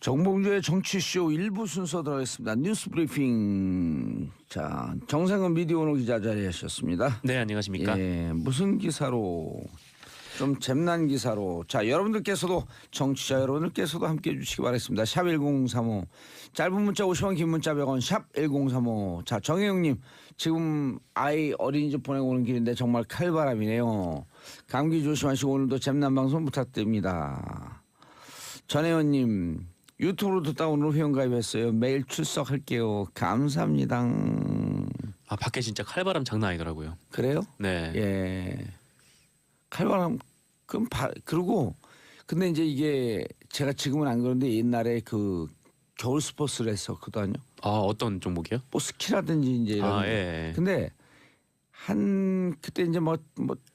정봉주의 정치쇼 1부 순서 들어가겠습니다. 뉴스 브리핑. 자, 정상근 미디어오늘 기자 자리하셨습니다. 네, 안녕하십니까. 예, 무슨 기사로? 좀 잼난 기사로. 자, 여러분들께서도 정치자 여러분들께서도 함께해 주시기 바라겠습니다. 샵 1035. 짧은 문자 50원, 긴 문자 100원. 샵 1035. 자, 정혜영님 지금 아이 어린이집 보내고 오는 길인데 정말 칼바람이네요. 감기 조심하시고 오늘도 잼난 방송 부탁드립니다. 전혜원님 유튜브로 듣다 오늘 회원가입했어요. 매일 출석할게요. 감사합니다. 아, 밖에 진짜 칼바람 장난 아니더라고요. 그래요? 네. 예. 칼바람 그리고 근데 이제 이게 제가 지금은 안 그런데 옛날에 그 겨울 스포츠를 했었거든요. 아, 어떤 종목이요? 뭐 스키라든지 이제 이런. 아, 예. 근데 그때 이제 뭐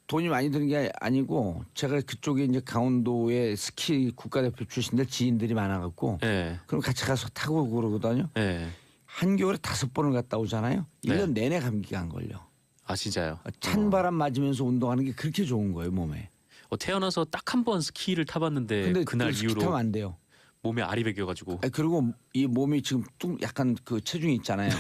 돈이 많이 드는 게 아니고 제가 그쪽에 이제 강원도에 스키 국가대표 출신들 지인들이 많아갖고 예. 그럼 같이 가서 타고 그러거든요. 예. 한겨울에 5번을 갔다 오잖아요. 네. 1년 내내 감기가 안 걸려. 아, 진짜요? 찬바람 맞으면서 운동하는 게 그렇게 좋은 거예요 몸에. 태어나서 딱 한 번 스키를 타봤는데 근데 그날 스키 이후로 타면 안 돼요. 몸에 알이 배겨가지고. 그리고 이 몸이 지금 약간 그 체중이 있잖아요.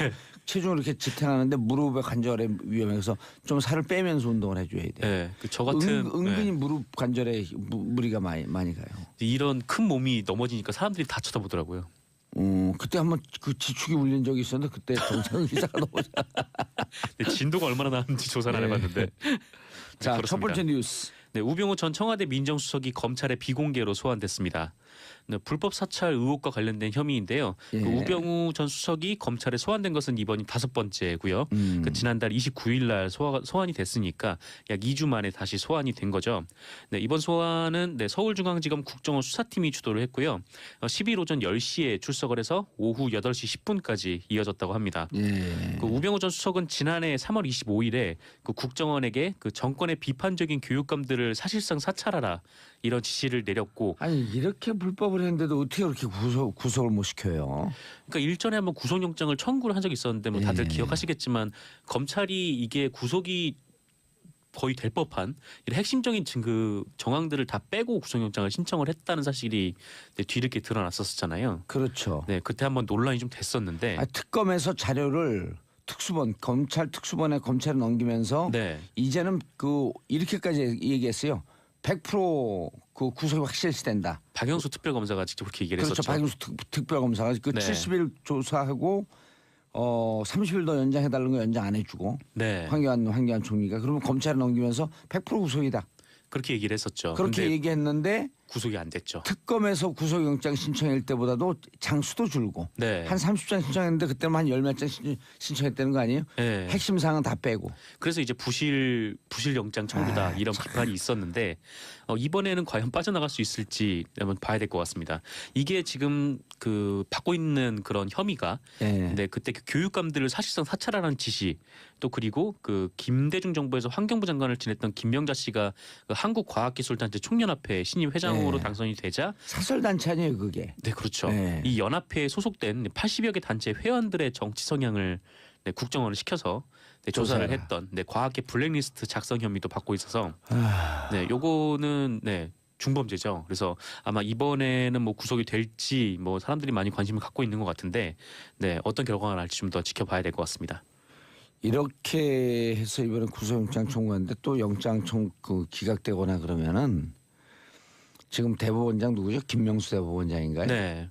체중을 이렇게 지탱하는데 무릎의 관절에 위험해서 좀 살을 빼면서 운동을 해줘야 돼요. 예. 저 같은 은근히 무릎 관절에 무리가 많이 가요. 이런 큰 몸이 넘어지니까 사람들이 다 쳐다보더라고요. 그때 한번 그 지축이 울린 적이 있었는데 그때 정상 기사가 넘어져. 근데 진도가 얼마나 나는지 조사를 안 네. 해봤는데. 자, 그렇습니다. 첫 번째 뉴스. 네, 우병우 전 청와대 민정수석이 검찰에 비공개로 소환됐습니다. 네, 불법 사찰 의혹과 관련된 혐의인데요. 예. 그 우병우 전 수석이 검찰에 소환된 것은 이번이 5번째고요. 그 지난달 29일 날 소환이 됐으니까 약 2주 만에 다시 소환이 된 거죠. 네, 이번 소환은 서울중앙지검 국정원 수사팀이 주도를 했고요. 10일 오전 10시에 출석을 해서 오후 8시 10분까지 이어졌다고 합니다. 예. 그 우병우 전 수석은 지난해 3월 25일에 그 국정원에게 그 정권의 비판적인 교육감들을 사실상 사찰하라 이런 지시를 내렸고, 아니 이렇게 불법을 했는데도 어떻게 그렇게 구속을 못 시켜요? 그러니까 일전에 한번 구속영장을 청구를 한 적이 있었는데 뭐 다들 예. 기억하시겠지만 검찰이 이게 구속이 거의 될 법한 이런 핵심적인 그 정황들을 다 빼고 구속영장을 신청을 했다는 사실이 뒤늦게 드러났었잖아요. 그렇죠. 네, 그때 한번 논란이 좀 됐었는데. 특검에서 자료를 검찰 특수본에 검찰에 넘기면서 네. 이제는 이렇게까지 얘기했어요. 100% 구속이 확실시된다. 박영수 특별검사가 직접 그렇게 얘기를 그렇죠. 했었죠. 박영수 특별검사가 그 네. 70일 조사하고 30일 더 연장해달라는 거 연장 안 해주고 네. 황교안 총리가 그러면 검찰에 넘기면서 100% 구속이다. 그렇게 얘기를 했었죠. 그렇게 근데 얘기했는데 구속이 안 됐죠. 특검에서 구속영장 신청할 때보다도 장수도 줄고 네. 한 30장 신청했는데 그때는 한 10몇 장 신청했다는 거 아니에요? 네. 핵심 사항은 다 빼고. 그래서 이제 부실 영장 청구다 이런 비판이 있었는데 이번에는 과연 빠져나갈 수 있을지 한번 봐야 될 것 같습니다. 이게 지금 그 받고 있는 그런 혐의가 네. 근데 그때 그 교육감들을 사실상 사찰하라는 지시 또 그리고 그 김대중 정부에서 환경부 장관을 지냈던 김명자 씨가 그 한국과학기술단체 총연합회 신임 회장으로 네. 당선이 되자 사설단체 아니에요 그게. 네, 그렇죠. 네. 이 연합회에 소속된 80여 개 단체 회원들의 정치 성향을 국정원을 시켜서 조사를 조사해라. 했던 과학계 블랙리스트 작성 혐의도 받고 있어서 아, 요거는 중범죄죠. 그래서 아마 이번에는 뭐 구속이 될지 뭐 사람들이 많이 관심을 갖고 있는 것 같은데 어떤 결과가 날지 좀 더 지켜봐야 될 것 같습니다. 이렇게 해서 이번에 구속영장 청구했는데 또 영장 기각되거나 그러면은 지금 대법원장 누구죠? 김명수 대법원장인가요? 네.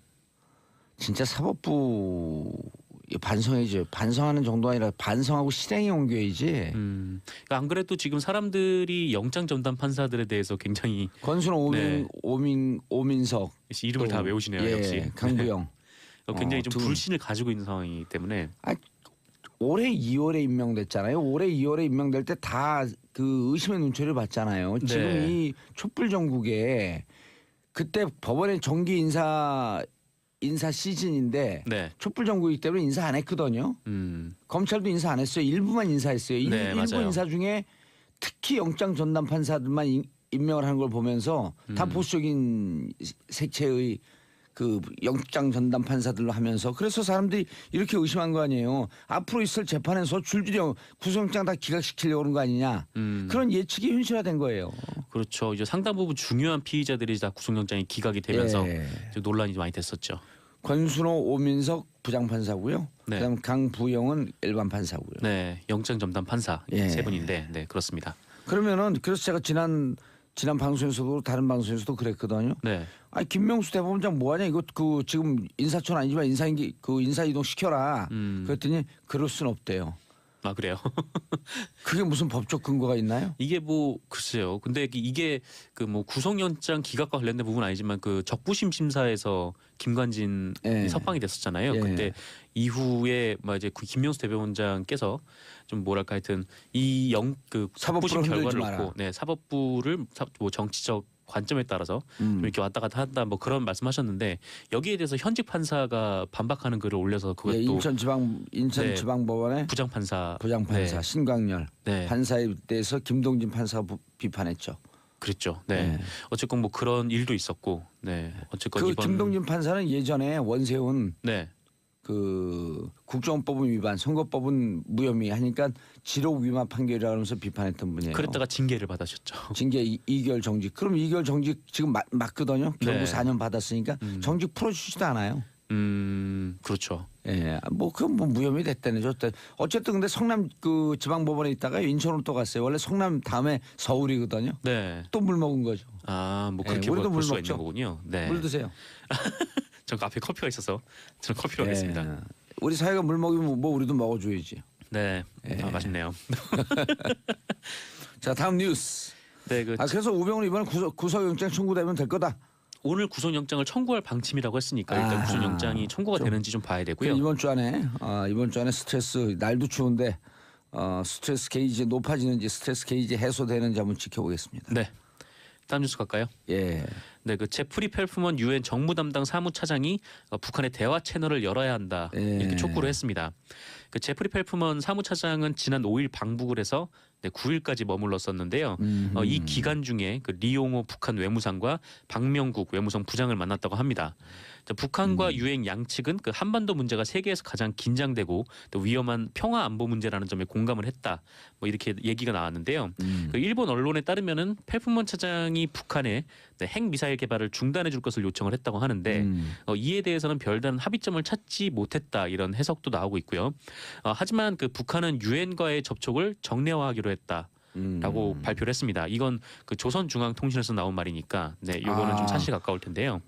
진짜 사법부 반성해야죠. 반성하는 정도가 아니라 반성하고 실행에 옮겨야지. 그러니까 안 그래도 지금 사람들이 영장 전담 판사들에 대해서 굉장히 권순호 네. 오민석 이름을 또, 다 외우시네요. 예, 역시. 강구영. 굉장히 좀 두 분. 불신을 가지고 있는 상황이기 때문에 올해 2월에 임명됐잖아요. 올해 2월에 임명될 때 다 그 의심의 눈초리를 받잖아요. 지금 네. 이 촛불 정국에 그때 법원의 정기 인사 시즌인데 네. 촛불 정국이기 때문에 인사 안 했거든요. 검찰도 인사 안 했어요. 일부만 인사했어요. 네, 일부 맞아요. 인사 중에 특히 영장 전담 판사들만 임명을 하는 걸 보면서 다 보수적인 색채의 그 영장 전담 판사들로 하면서 그래서 사람들이 이렇게 의심한 거 아니에요. 앞으로 있을 재판에서 줄줄이 구속영장 다 기각시키려고 그런 거 아니냐. 그런 예측이 현실화된 거예요. 그렇죠. 이제 상당 부분 중요한 피의자들이 다 구속영장이 기각이 되면서 예. 이제 논란이 많이 됐었죠. 권순호, 오민석 부장판사고요. 네. 그다음 강부영은 일반 판사고요. 네, 영장 전담 판사 예. 세 분인데, 네 그렇습니다. 그러면은 그래서 제가 지난 방송에서도 다른 방송에서도 그랬거든요. 네, 아니 김명수 대법원장 뭐하냐 이거 그 지금 인사촌 아니지만 인사 이동 시켜라. 그랬더니 그럴 순 없대요. 아 그래요. 그게 무슨 법적 근거가 있나요? 이게 뭐 글쎄요. 근데 이게 그 뭐 구속영장 기각과 관련된 부분은 아니지만 그 적부심 심사에서 김관진 예. 석방이 됐었잖아요. 예. 그때 이후에 뭐 이제 그 김명수 대법원장께서 좀 뭐랄까 하여튼 그 사법부를 적부심 흔들지 결과를 마라. 놓고 네 사법부를 뭐 정치적 관점에 따라서 좀 이렇게 왔다 갔다 한다 뭐 그런 말씀하셨는데 여기에 대해서 현직 판사가 반박하는 글을 올려서 그것도 예, 네. 인천지방법원의 부장판사 부장판사 신광열 네. 판사에 대해서 김동진 판사가 비판했죠. 그랬죠. 네. 네. 어쨌건 뭐 그런 일도 있었고, 네. 어쨌건 그 이번 김동진 판사는 예전에 원세훈 네, 그 국정법은 위반, 선거법은 무혐의 하니까 지록 위반 판결이라고 하면서 비판했던 분이에요. 그랬다가 징계를 받으셨죠. 징계 2개월 정직. 그럼 2개월 정직 지금 맞거든요. 결국 네. 4년 받았으니까 정직 풀어주지도 않아요. 그렇죠. 예, 뭐 그건 뭐 무혐의 됐다네. 어쨌든 근데 성남 그 지방법원에 있다가 인천으로 또 갔어요. 원래 성남 다음에 서울이거든요. 네. 또 물 먹은 거죠. 아, 뭐 네, 그렇게 우리도 볼 물 수가 먹죠. 있는 거군요. 네. 물 드세요. 전 앞에 커피가 있어서 저는 커피로 예. 하겠습니다. 우리 사회가 물 먹이면 뭐 우리도 먹어줘야지. 네. 아, 맛있네요. 자 다음 뉴스. 네, 그 그래서 우병우 이번에 구속영장 청구되면 될 거다. 오늘 구속영장을 청구할 방침이라고 했으니까 일단 아, 구속영장이 청구가 되는지 좀 봐야 되고요. 이번 주 안에 스트레스 날도 추운데 스트레스 게이지 높아지는지 스트레스 게이지 해소되는지 한번 지켜보겠습니다. 네. 다음 뉴스 갈까요? 예. 네, 그 제프리 펠프먼 유엔 정무 담당 사무차장이 북한의 대화 채널을 열어야 한다 이렇게 촉구를 했습니다. 그 제프리 펠프먼 사무차장은 지난 5일 방북을 해서 9일까지 머물렀었는데요. 이 기간 중에 그 리용호 북한 외무상과 박명국 외무성 부장을 만났다고 합니다. 북한과 유엔 양측은 그 한반도 문제가 세계에서 가장 긴장되고 또 위험한 평화 안보 문제라는 점에 공감을 했다. 뭐 이렇게 얘기가 나왔는데요. 그 일본 언론에 따르면은 펠프먼 차장이 북한에 핵 미사일 개발을 중단해 줄 것을 요청을 했다고 하는데 이에 대해서는 별다른 합의점을 찾지 못했다 이런 해석도 나오고 있고요. 하지만 그 북한은 유엔과의 접촉을 정례화하기로 했다. 라고 발표를 했습니다. 이건 그 조선중앙통신에서 나온 말이니까 네, 이거는 좀 사실 가까울 텐데요.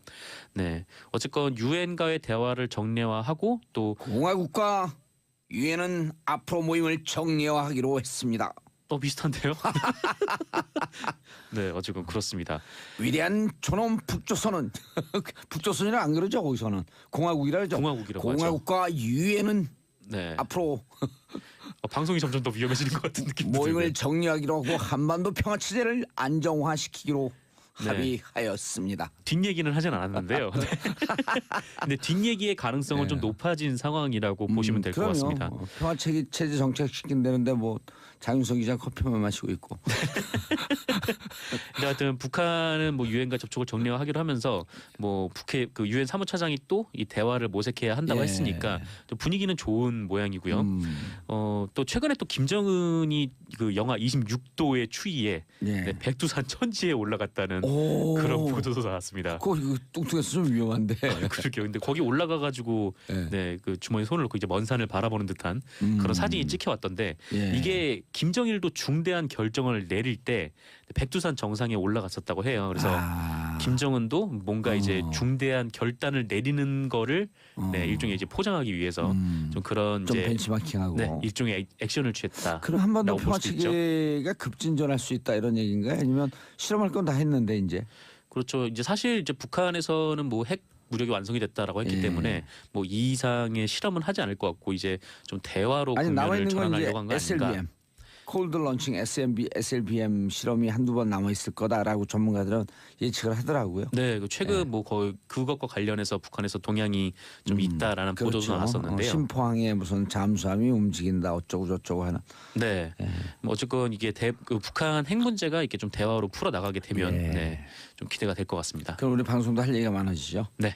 네, 어쨌건 유엔과의 대화를 정례화하고 또 공화국과 유엔은 앞으로 모임을 정례화하기로 했습니다. 또 비슷한데요. 네, 어쨌건 그렇습니다. 위대한 존엄 북조선은 북조선이라 안 그러죠 거기서는 공화국이라 그러죠. 공화국이라고 하죠. 공화국과 유엔은 네, 앞으로 방송이 점점 더 위험해지는 것 같은 느낌이 드네요. 모임을 정리하기로 하고 한반도 평화 체제를 안정화시키기로 네. 합의하였습니다. 뒷얘기는 하진 않았는데요. 네. 근데 뒷얘기의 가능성은 좀 높아진 상황이라고 보시면 될 것 같습니다. 평화 체제 정착시킨다는데 뭐 장윤석 기자 커피만 마시고 있고. 근데 하여튼 북한은 뭐 유엔과 접촉을 정례화하기로 하면서 뭐 북해 그 유엔 사무차장이 또 이 대화를 모색해야 한다고 예. 했으니까 또 분위기는 좋은 모양이고요. 또 최근에 또 김정은이 그 영하 26도의 추위에 예. 네, 백두산 천지에 올라갔다는 오. 그런 보도도 나왔습니다. 그거 이거 뚱뚱해서 좀 위험한데. 그렇게 근데 거기 올라가 가지고 예. 네, 그 주머니에 손을 넣고 이제 먼 산을 바라보는 듯한 그런 사진이 찍혀왔던데 예. 이게 김정일도 중대한 결정을 내릴 때 백두산 정상에 올라갔었다고 해요. 그래서 김정은도 뭔가 이제 중대한 결단을 내리는 거를 네, 일종의 이제 포장하기 위해서 좀 그런 좀 이제 벤치마킹하고. 네, 일종의 액션을 취했다. 그럼 한반도 라고 볼 평화 수도 있죠. 체계가 급진전할 수 있다 이런 얘기인가요? 아니면 실험할 건 다 했는데 이제. 그렇죠. 이제 사실 이제 북한에서는 뭐 핵 무력이 완성이 됐다라고 했기 예. 때문에 뭐 이 이상의 실험은 하지 않을 것 같고 이제 좀 대화로 아니 남아 국면을 있는 건 이제 전환하려고 한 거 아닌가. SLBM. 콜드 런칭 SLBM 실험이 한두 번 남아 있을 거다라고 전문가들은 예측을 하더라고요. 네, 그 최근 뭐 거의 그것과 관련해서 북한에서 동향이 좀 있다라는 보도도 그렇죠. 나왔었는데요. 심포항에 무슨 잠수함이 움직인다 어쩌고 저쩌고 하는. 네, 뭐 어쨌건 이게 그 북한 핵 문제가 이렇게 좀 대화로 풀어 나가게 되면 예. 네, 좀 기대가 될 것 같습니다. 그럼 우리 방송도 할 얘기가 많아지죠. 네.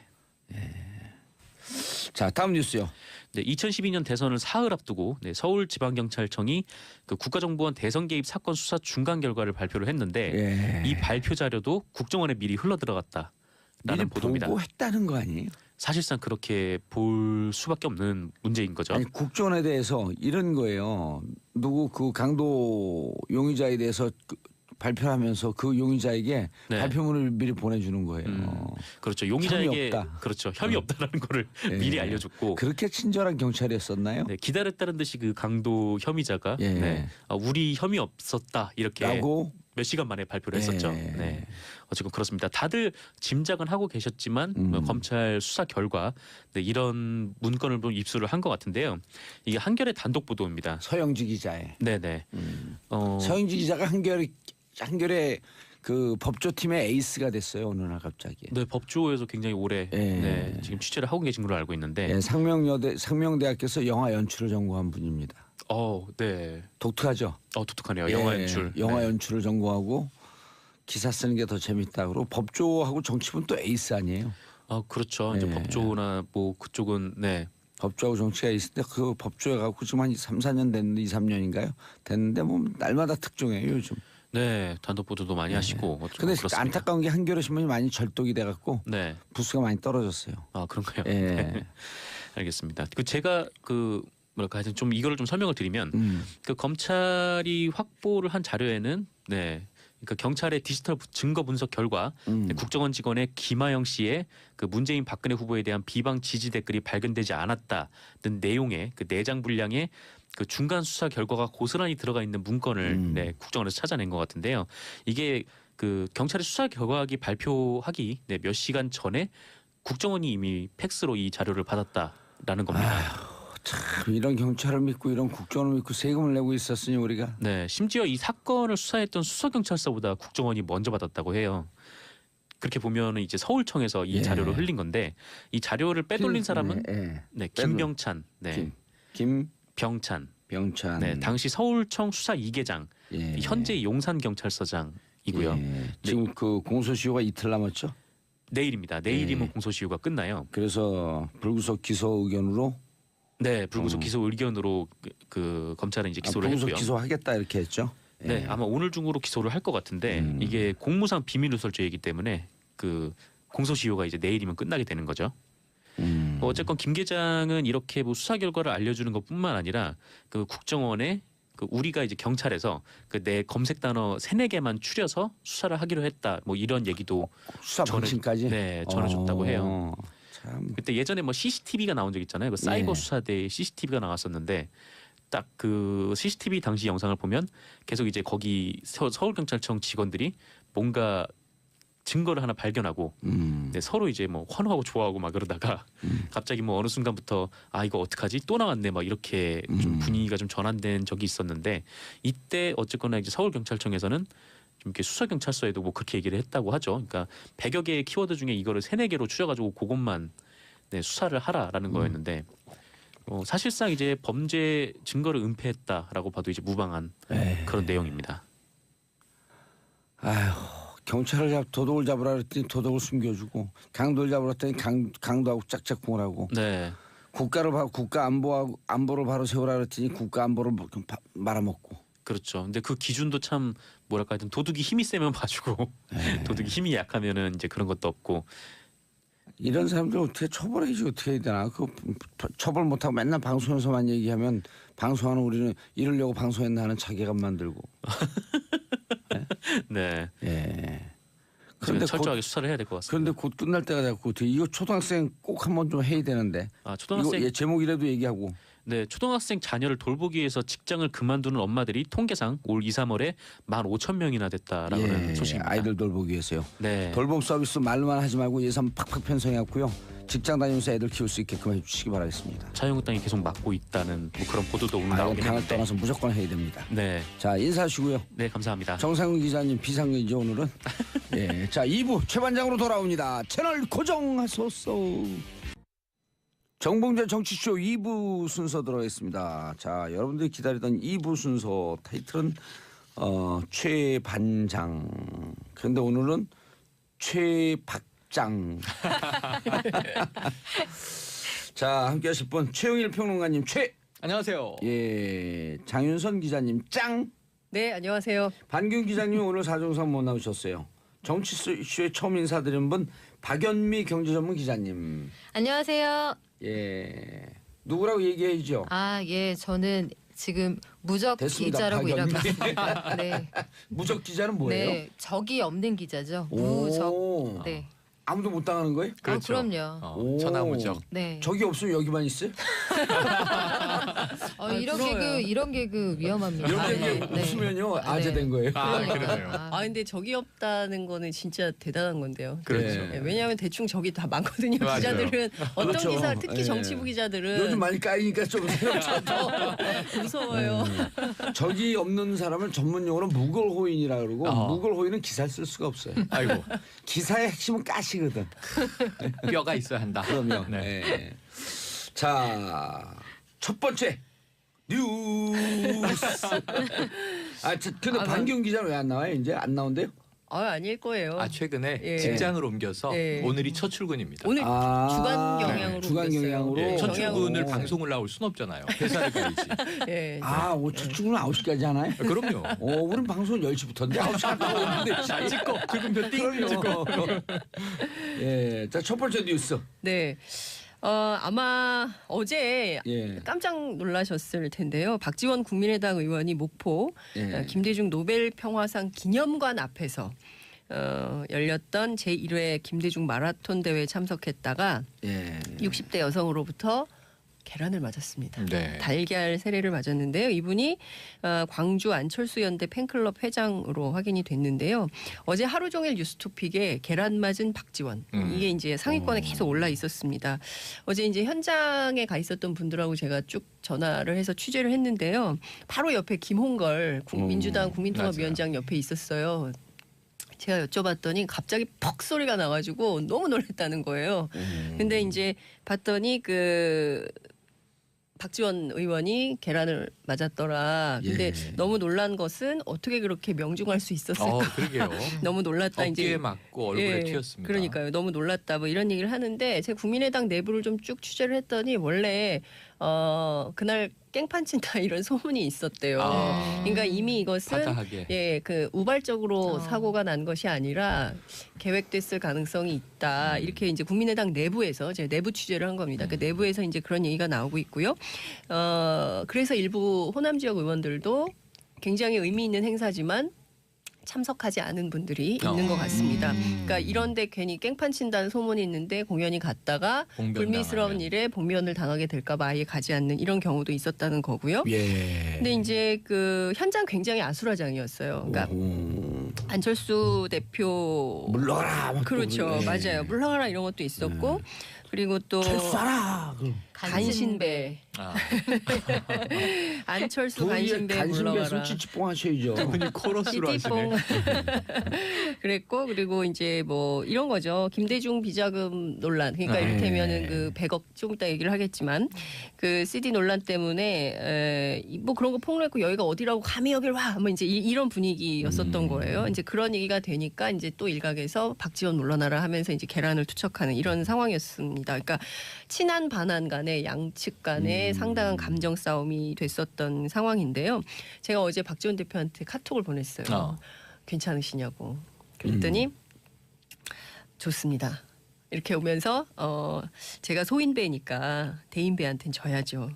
자, 다음 뉴스요. 네, 2012년 대선을 사흘 앞두고 서울지방경찰청이 그 국가정보원 대선 개입 사건 수사 중간 결과를 발표를 했는데 예. 이 발표 자료도 국정원에 미리 흘러 들어갔다라는 미리 보도입니다. 보고 했다는 거 아니에요? 사실상 그렇게 볼 수밖에 없는 문제인 거죠. 아니, 국정원에 대해서 이런 거예요. 누구 그 강도 용의자에 대해서 발표하면서 그 용의자에게 네. 발표문을 미리 보내주는 거예요. 그렇죠. 용의자에게 혐의 없다. 그렇죠. 혐의 없다라는 거를 예. 미리 알려줬고 그렇게 친절한 경찰이었었나요? 네, 기다렸다는 듯이 그 강도 혐의자가 예. 우리 혐의 없었다 이렇게 라고 몇 시간 만에 발표를 했었죠. 예. 네, 어쨌든 그렇습니다. 다들 짐작은 하고 계셨지만 검찰 수사 결과 이런 문건을 좀 입수를 한 것 같은데요. 이게 한겨레 단독 보도입니다. 서영지 기자의 네네. 서영지 기자가 한겨레 그 법조팀의 에이스가 됐어요. 어느 날 갑자기. 네, 법조에서 굉장히 오래 예. 지금 취재를 하고 계신 걸로 알고 있는데. 예, 상명대학교에서 영화 연출을 전공한 분입니다. 네. 독특하죠. 독특하네요. 영화 연출. 영화 네. 연출을 전공하고 기사 쓰는 게 더 재밌다. 그리고 법조하고 정치부는 또 에이스 아니에요. 그렇죠. 이제 예. 법조나 뭐 그쪽은 네. 법조하고 정치가 있을 때 그 법조에 가고 지금 한 3, 4년 됐는데 2, 3년인가요? 됐는데 뭐 날마다 특종이에요 요즘. 네, 단독 보도도 많이 하시고. 근데 그렇습니다. 안타까운 게 한겨레 신문이 많이 절독이 돼 갖고 네. 부수가 많이 떨어졌어요. 그런가요? 예. 네. 알겠습니다. 제가 뭐랄까 하여튼 좀 이거를 좀 설명을 드리면 그 검찰이 확보를 한 자료에는 그러니까 경찰의 디지털 증거 분석 결과 국정원 직원의 김하영 씨의 그 문재인 박근혜 후보에 대한 비방 지지 댓글이 발견되지 않았다는 내용의 그 내장 분량의 그 중간 수사 결과가 고스란히 들어가 있는 문건을 국정원에서 찾아낸 것 같은데요. 이게 그 경찰의 수사 결과기 발표하기 몇 시간 전에 국정원이 이미 팩스로 이 자료를 받았다라는 겁니다. 참 이런 경찰을 믿고 이런 국정원을 믿고 세금을 내고 있었으니 우리가. 네, 심지어 이 사건을 수사했던 수서경찰서보다 국정원이 먼저 받았다고 해요. 그렇게 보면은 이제 서울청에서 이 자료를 흘린 건데 이 자료를 빼돌린 사람은 김병찬, 김병찬, 당시 서울청 수사 2계장, 예. 현재 용산 경찰서장이고요. 예. 지금 그 공소시효가 이틀 남았죠. 내일입니다. 내일이면 공소시효가 끝나요. 그래서 불구속 기소 의견으로. 네, 불구속 기소 의견으로 그 검찰은 이제 기소를 불구속 했고요. 기소하겠다 이렇게 했죠. 네, 아마 오늘 중으로 기소를 할 것 같은데 이게 공무상 비밀누설죄이기 때문에 그 공소시효가 이제 내일이면 끝나게 되는 거죠. 어쨌건 김 계장은 이렇게 뭐 수사 결과를 알려주는 것뿐만 아니라 그 국정원에 그 우리가 이제 경찰에서 그 내 검색 단어 3-4개만 추려서 수사를 하기로 했다. 뭐 이런 얘기도 수사 방침까지 전해줬다고 해요. 참. 그때 예전에 뭐 CCTV가 나온 적 있잖아요. 그 사이버 수사대에 CCTV가 나왔었는데 딱 그 CCTV 당시 영상을 보면 계속 이제 거기 서울경찰청 직원들이 뭔가 증거를 하나 발견하고 서로 이제 뭐 환호하고 좋아하고 막 그러다가 갑자기 뭐 어느 순간부터 이거 어떡하지 또 나왔네 막 이렇게 좀 분위기가 좀 전환된 적이 있었는데 이때 어쨌거나 이제 서울경찰청에서는 좀 이렇게 수서경찰서에도 뭐 그렇게 얘기를 했다고 하죠. 그러니까 100여 개의 키워드 중에 이거를 3-4개로 추려가지고 그것만 수사를 하라라는 거였는데 사실상 이제 범죄 증거를 은폐했다라고 봐도 이제 무방한 그런 내용입니다. 아휴, 경찰을 도둑을 잡으라 그랬더니 도둑을 숨겨주고 강도를 잡으라 했더니 강도하고 짝짝꿍을 하고 네. 국가 안보를 바로 세우라 그랬더니 국가 안보를 말아먹고. 그렇죠. 근데 그 기준도 참 뭐랄까 하여튼 도둑이 힘이 세면 봐주고 도둑이 힘이 약하면은 이제 그런 것도 없고. 이런 사람들 어떻게 처벌해야지 어떻게 해야 되나. 그 처벌 못하고 맨날 방송에서만 얘기하면 방송하는 우리는 이러려고 방송했나 하는 자괴감 만들고. 네. 예. 그런데 철저하게 수사를 해야 될 것 같습니다. 그런데 곧 끝날 때가 됐고 이거 초등학생 꼭 한번 좀 해야 되는데. 초등학생 이거 제목이라도 얘기하고. 네, 초등학생 자녀를 돌보기 위해서 직장을 그만두는 엄마들이 통계상 올 2, 3월에 15,000명이나 됐다라는 소식입니다. 아이들 돌보기 위해서요. 네. 돌봄 서비스 말로만 하지 말고 예산 팍팍 편성해갖고요. 직장 다니면서 애들 키울 수 있게끔 해주시기 바라겠습니다. 자유한국당이 계속 막고 있다는 뭐 그런 보도도 오늘 나오긴 당을 했는데. 떠나서 무조건 해야 됩니다. 네. 자, 인사하시고요. 네, 감사합니다. 정상훈 기자님 비상근이죠 오늘은. 예. 자, 2부 최반장으로 돌아옵니다. 채널 고정하소서. 정봉재 정치쇼 2부 순서 들어가겠습니다. 자, 여러분들이 기다리던 2부 순서 타이틀은 최반장. 그런데 오늘은 최박장. 자, 자, 함께하실 분 최영일 평론가님 최. 안녕하세요. 예, 장윤선 기자님 짱. 네, 안녕하세요. 반균 기자님 오늘 사정상 못 나오셨어요. 정치 이슈에 처음 인사드리는 분 박연미 경제전문 기자님. 안녕하세요. 예, 누구라고 얘기해야죠. 아, 예, 저는 지금 무적 됐습니다, 기자라고 일하고 박연미. 있습니다. 네, 무적 기자는 뭐예요? 네, 적이 없는 기자죠. 오. 무적. 네, 아무도 못 당하는 거예요? 그렇죠. 그럼요. 오. 천하무적. 네. 적이 없으면 여기만 있어요? 이런 부러워요. 개그, 이런 개그 위험합니다. 이렇게 네, 네. 웃으면요 네. 아재된 거예요. 아, 그러니까. 그러네요. 아, 근데 적이 없다는 거는 진짜 대단한 건데요. 그렇죠. 네, 왜냐하면 대충 적이 다 많거든요. 맞아요. 기자들은 어떤 그렇죠. 기사, 특히 예. 정치부 기자들은 요즘 많이 까이니까 좀 무서워요. 적이 없는 사람을 전문용어로 무걸호인이라 그러고 무걸호인은 기사를 쓸 수가 없어요. 아이고 기사의 핵심은 가시거든. 뼈가 있어야 한다. 그럼요. 네. 예. 자, 첫 번째 뉴스. 근데 반경 기자는 왜 안 나와요? 이제 안 나온대요? 아닐 거예요. 아 최근에 예. 직장을 옮겨서 예. 오늘이 첫 출근입니다. 오늘 주간 경향으로 주간 옮겼어요. 경향으로. 예, 첫 경향으로. 출근을 방송을 나올 순 없잖아요. 회사를 가야지. 예. 첫 출근은 9시까지 하나요? 그럼요. 우린 방송 10시부터인데 9시 갔다 오는데 자 찍고 출근표 띵 찍고. 예, 자, 첫 번째 뉴스. 네. 아마 어제 예. 깜짝 놀라셨을 텐데요. 박지원 국민의당 의원이 목포 예. 김대중 노벨 평화상 기념관 앞에서 열렸던 제1회 김대중 마라톤 대회에 참석했다가 예. 60대 여성으로부터 계란을 맞았습니다. 네. 달걀 세례를 맞았는데요. 이분이 광주 안철수 연대 팬클럽 회장으로 확인이 됐는데요. 어제 하루 종일 뉴스토픽에 계란 맞은 박지원 이게 이제 상위권에 계속 올라 있었습니다. 어제 이제 현장에 가 있었던 분들하고 제가 쭉 전화를 해서 취재를 했는데요. 바로 옆에 김홍걸 민주당 국민통합위원장 옆에 있었어요. 제가 여쭤봤더니 갑자기 퍽 소리가 나가지고 너무 놀랐다는 거예요. 근데 이제 봤더니 박지원 의원이 계란을 맞았더라. 근데 예. 너무 놀란 것은 어떻게 그렇게 명중할 수 있었을까? 그러게요. 너무 놀랐다. 어깨에 이제 맞고 얼굴에 튀었습니다. 그러니까요. 너무 놀랐다. 뭐 이런 얘기를 하는데 제가 국민의당 내부를 좀 쭉 취재를 했더니 원래 그날 깽판 친다 이런 소문이 있었대요. 그러니까 이미 이것은 파다하게. 우발적으로 사고가 난 것이 아니라 계획됐을 가능성이 있다. 이렇게 이제 국민의당 내부에서 제가 내부 취재를 한 겁니다. 그 내부에서 이제 그런 얘기가 나오고 있고요. 그래서 일부 호남 지역 의원들도 굉장히 의미 있는 행사지만 참석하지 않은 분들이 있는 것 같습니다. 그러니까 이런데 괜히 깽판 친다는 소문이 있는데 공연이 갔다가 불미스러운 일에 복면을 당하게 될까봐 아예 가지 않는 이런 경우도 있었다는 거고요. 예. 근데 이제 현장 굉장히 아수라장이었어요. 그러니까 안철수 대표 물러가라. 막 그렇죠, 예. 맞아요. 물러가라 이런 것도 있었고 그리고 또 철수하라. 간신배 안철수 간신배 간신배에서 물러가라. 찌찌뽕 하셔야죠. 분이 코러스로 하시네. 띠띠뽕 그랬고 그리고 이제 뭐 이런 거죠. 김대중 비자금 논란. 그러니까 이를테면은 그 100억 조금 이따 얘기를 하겠지만 그 CD 논란 때문에 뭐 그런 거 폭로했고 여기가 어디라고 감히 여길 와. 뭐 이제 이런 분위기였었던 거예요. 이제 그런 얘기가 되니까 이제 또 일각에서 박지원 물러나라 하면서 이제 계란을 투척하는 이런 상황이었습니다. 그러니까 친한 반한 간에 양측 간에 상당한 감정 싸움이 됐었던 상황인데요. 제가 어제 박지원 대표한테 카톡을 보냈어요. 괜찮으시냐고. 그랬더니 좋습니다. 이렇게 오면서 제가 소인배니까 대인배한테는 져야죠.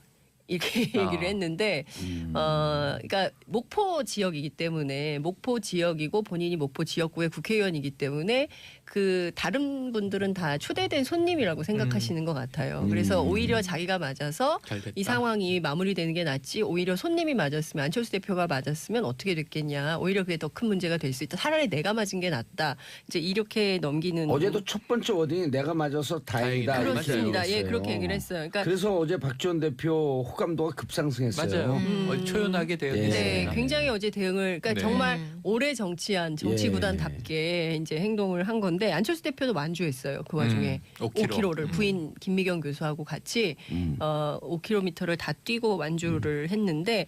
이렇게 얘기를 했는데 그러니까 목포 지역이기 때문에 목포 지역이고 본인이 목포 지역구의 국회의원이기 때문에 그 다른 분들은 다 초대된 손님이라고 생각하시는 것 같아요. 그래서 오히려 자기가 맞아서 이 상황이 마무리되는 게 낫지 오히려 손님이 맞았으면 안철수 대표가 맞았으면 어떻게 됐겠냐. 오히려 그게 더 큰 문제가 될 수 있다. 차라리 내가 맞은 게 낫다. 이제 이렇게 넘기는 어제도 첫 번째 워딩이 내가 맞아서 다행이다. 그렇습니다. 이렇게 예, 얘기했어요. 그렇게 얘기를 했어요. 그러니까 그래서 어제 박지원 대표 호감도가 급상승했어요. 맞아요. 초연하게 네, 되었습니다. 굉장히 어제 대응을 그러니까 네. 정말 오래 정치한 정치 예. 구단답게 이제 행동을 한 건데 안철수 대표도 완주했어요. 그 와중에 5km를 부인 김미경 교수하고 같이 5km를 다 뛰고 완주를 했는데